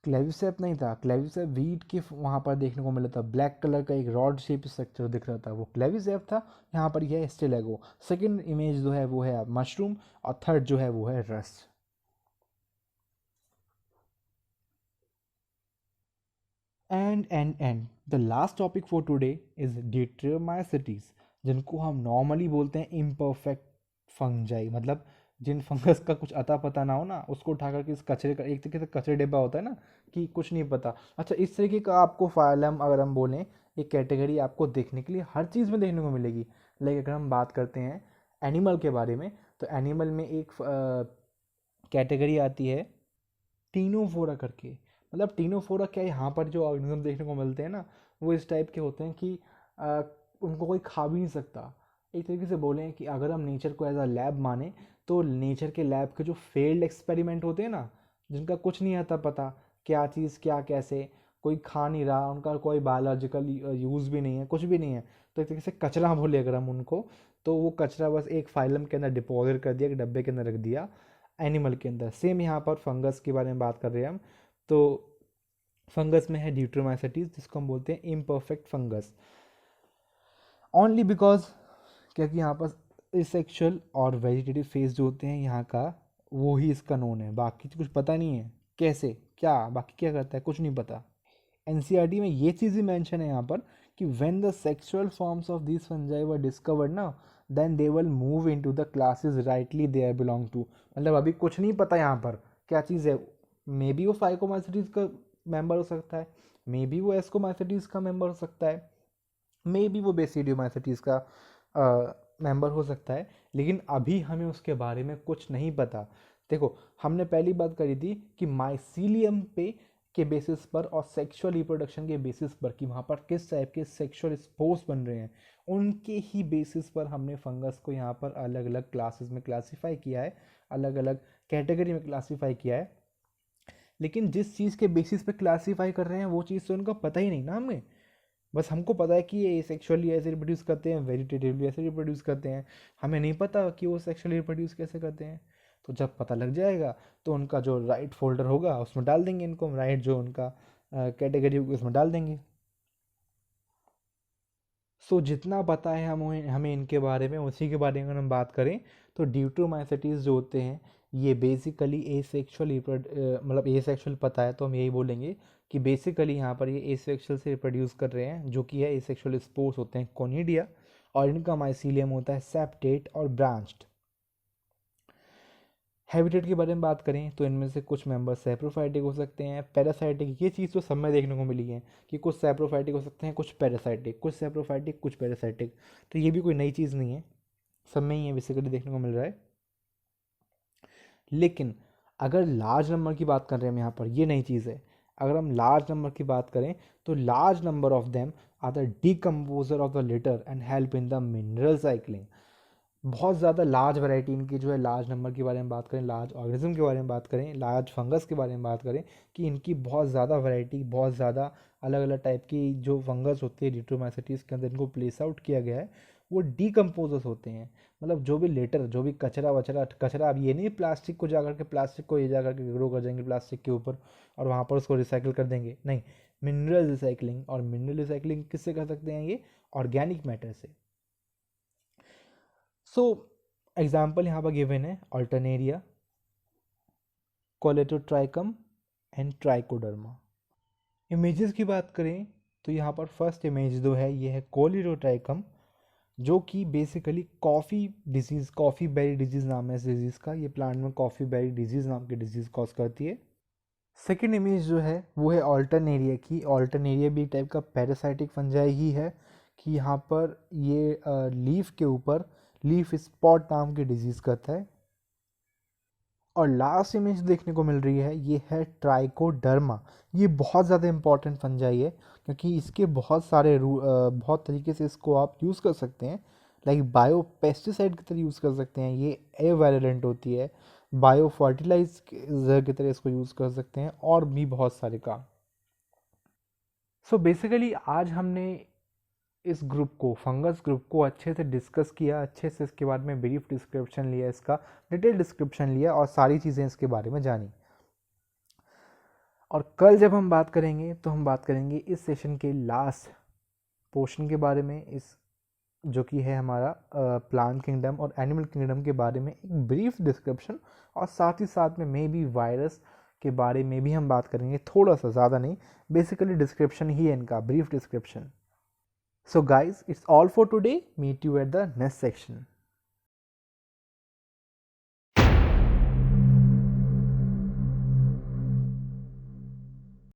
क्लेविसेप नहीं था, क्लेविसेप वीट के वहाँ पर देखने को मिला था, ब्लैक कलर का एक रॉड शेप स्ट्रक्चर दिख रहा था, वो क्लेविसेप था। यहाँ पर यह है स्टिलेगो। सेकंड इमेज जो है वो है मशरूम, और थर्ड जो है वो है rust. And the last topic for today is deuteromycetes, जिनको हम नॉर्मली बोलते हैं इम्परफेक्ट फंजाई। मतलब जिन फंगस का कुछ अता पता ना हो ना, उसको उठा करके इस कचरे का, एक तरीके से कचरे डिब्बा होता है ना कि कुछ नहीं पता। अच्छा, इस तरीके का आपको फाइलम अगर हम बोलें, एक कैटेगरी आपको देखने के लिए हर चीज़ में देखने को मिलेगी। लाइक अगर हम बात करते हैं एनिमल के बारे में, तो एनिमल में एक कैटेगरी आती है टीनोफोरा करके। मतलब टीनोफोरा क्या है, यहाँ पर जो ऑर्गेनिज्म देखने को मिलते हैं ना, वो इस टाइप के होते हैं कि उनको कोई खा भी नहीं सकता। एक तरीके से बोलें कि अगर हम नेचर को एज अ लैब माने, तो नेचर के लैब के जो फेल्ड एक्सपेरिमेंट होते हैं ना, जिनका कुछ नहीं आता पता क्या चीज़ क्या कैसे, कोई खा नहीं रहा, उनका कोई बायोलॉजिकल यूज़ भी नहीं है, कुछ भी नहीं है, तो एक तरीके से कचरा बोले अगर हम उनको, तो वो कचरा बस एक फाइलम के अंदर डिपॉजिट कर दिया, एक डब्बे के अंदर रख दिया एनिमल के अंदर। सेम यहाँ पर फंगस के बारे में बात कर रहे हैं हम। तो फंगस में है ड्यूट्रोमाइसिटीज, जिसको हम बोलते हैं इम्परफेक्ट फंगस, ओनली बिकॉज क्योंकि यहाँ पर एसेक्सुअल और वेजिटेटिव फेज जो होते हैं यहाँ का, वो ही इसका नोन है। बाकी कुछ पता नहीं है कैसे क्या, बाकी क्या करता है कुछ नहीं पता। एनसीईआरटी में ये चीज़ ही मेंशन है यहाँ पर कि when the sexual forms of this fungi were discovered ना, then they will move into the classes rightly they are belong to. मतलब अभी कुछ नहीं पता यहाँ पर क्या चीज़ है। मे बी वो फाइकोमाइसिटीज का मेंबर हो सकता है, मे बी वो एस्कोमाइसिटीज का मेंबर हो सकता है, मे बी वो बेसिडियोमाइसिटीज का मेंबर हो सकता है, लेकिन अभी हमें उसके बारे में कुछ नहीं पता। देखो, हमने पहली बात करी थी कि माइसीलियम पे के बेसिस पर और सेक्सुअल रिप्रोडक्शन के बेसिस पर कि वहाँ पर किस टाइप के सेक्सुअल स्पोर्स बन रहे हैं, उनके ही बेसिस पर हमने फंगस को यहाँ पर अलग अलग क्लासेस में क्लासीफाई किया है, अलग अलग कैटेगरी में क्लासीफाई किया है। लेकिन जिस चीज़ के बेसिस पे क्लासीफाई कर रहे हैं वो चीज़ तो उनका पता ही नहीं ना हमें। बस हमको पता है कि ये सेक्सुअली ऐसे रिप्रोड्यूस करते हैं, वेजिटेटिवली ऐसे रिप्रोड्यूस करते हैं, हमें नहीं पता कि वो सेक्सुअली रिप्रोड्यूस कैसे करते हैं। तो जब पता लग जाएगा तो उनका जो राइट फोल्डर होगा उसमें डाल देंगे इनको, हम राइट जो उनका कैटेगरी होगी उसमें डाल देंगे। सो जितना पता है हमें इनके बारे में, उसी के बारे में अगर हम बात करें तो ड्यूटोमाइसेटीज जो होते हैं ये बेसिकली एसेक्सुअल, मतलब एसेक्सुअल पता है तो हम यही बोलेंगे कि बेसिकली यहाँ पर ये एसेक्सुअल से रिप्रोड्यूस कर रहे हैं, जो कि है एसेक्सुअल स्पोर्स होते हैं कोनिडिया, और इनका माइसीलियम होता है सेप्टेट और ब्रांच्ड। हैबिटेट के बारे में बात करें तो इनमें से कुछ मेंबर्स सैप्रोफाइटिक हो सकते हैं, पैरासाइटिक। ये चीज़ तो सब में देखने को मिली है कि कुछ सैप्रोफाइटिक हो सकते हैं, कुछ पैरासाइटिक, कुछ सैप्रोफाइटिक कुछ पैरासाइटिक। तो ये भी कोई नई चीज़ नहीं है, सब में ही है बेसिकली देखने को मिल रहा है। लेकिन अगर लार्ज नंबर की बात कर रहे हैं हम यहाँ पर, ये नई चीज़ है। अगर हम लार्ज नंबर की बात करें तो large number of them are the decomposer of the litter and help in the mineral cycling. बहुत ज़्यादा लार्ज वैरायटी इनकी जो है, लार्ज नंबर के बारे में बात करें, लार्ज ऑर्गेनिज्म के बारे में बात करें, लार्ज फंगस के बारे में बात करें, कि इनकी बहुत ज़्यादा वैरायटी, बहुत ज़्यादा अलग अलग टाइप की जो फंगस होती है डिट्रोमाइसिटीज़ के अंदर इनको प्लेस आउट किया गया है, वो डीकम्पोजर्स होते हैं। मतलब जो भी लेटर, जो भी कचरा वचरा, कचरा अब ये नहीं प्लास्टिक को जाकर के, प्लास्टिक को ये जाकर के ग्रो कर देंगे प्लास्टिक के ऊपर और वहाँ पर उसको रिसाइकिल कर देंगे, नहीं। मिनरल रिसाइकलिंग, और मिनरल रिसाइकलिंग किससे कर सकते हैं? ये ऑर्गेनिक मैटर से। सो एग्जाम्पल यहाँ पर गिवन है Alternaria, Colletotrichum and trichoderma. Images की बात करें तो यहाँ पर फर्स्ट इमेज जो है ये है कोलेटोट्राइकम, जो कि basically coffee disease, coffee berry disease नाम है इस डिजीज़ का। ये प्लांट में कॉफ़ी बेरी डिजीज़ नाम की डिजीज़ कॉज करती है। सेकेंड इमेज जो है वो है अल्टरनेरिया की। अल्टरनेरिया भी एक टाइप का पैरासाइटिक फंजाई ही है, कि यहाँ पर ये लीफ के ऊपर लीफ स्पॉट नाम की डिजीज़ करता है। और लास्ट इमेज देखने को मिल रही है ये है ट्राइकोडर्मा। ये बहुत ज़्यादा इंपॉर्टेंट फंजाई है, क्योंकि इसके बहुत सारे बहुत तरीके से इसको आप यूज़ कर सकते हैं। लाइक बायो पेस्टिसाइड की तरह यूज़ कर सकते हैं, ये एवायलेंट होती है। बायो फर्टिलाइजर की तरह इसको यूज़ कर सकते हैं, और भी बहुत सारे काम। सो बेसिकली आज हमने इस ग्रुप को, फंगस ग्रुप को अच्छे से डिस्कस किया, अच्छे से इसके बारे में ब्रीफ डिस्क्रिप्शन लिया, इसका डिटेल डिस्क्रिप्शन लिया और सारी चीज़ें इसके बारे में जानी। और कल जब हम बात करेंगे तो हम बात करेंगे इस सेशन के लास्ट पोर्शन के बारे में, इस जो कि है हमारा प्लांट किंगडम और एनिमल किंगडम के बारे में एक ब्रीफ डिस्क्रिप्शन, और साथ ही साथ में मे बी वायरस के बारे में भी हम बात करेंगे, थोड़ा सा, ज़्यादा नहीं, बेसिकली डिस्क्रिप्शन ही है इनका, brief description. So guys, it's all for today. Meet you at the next section.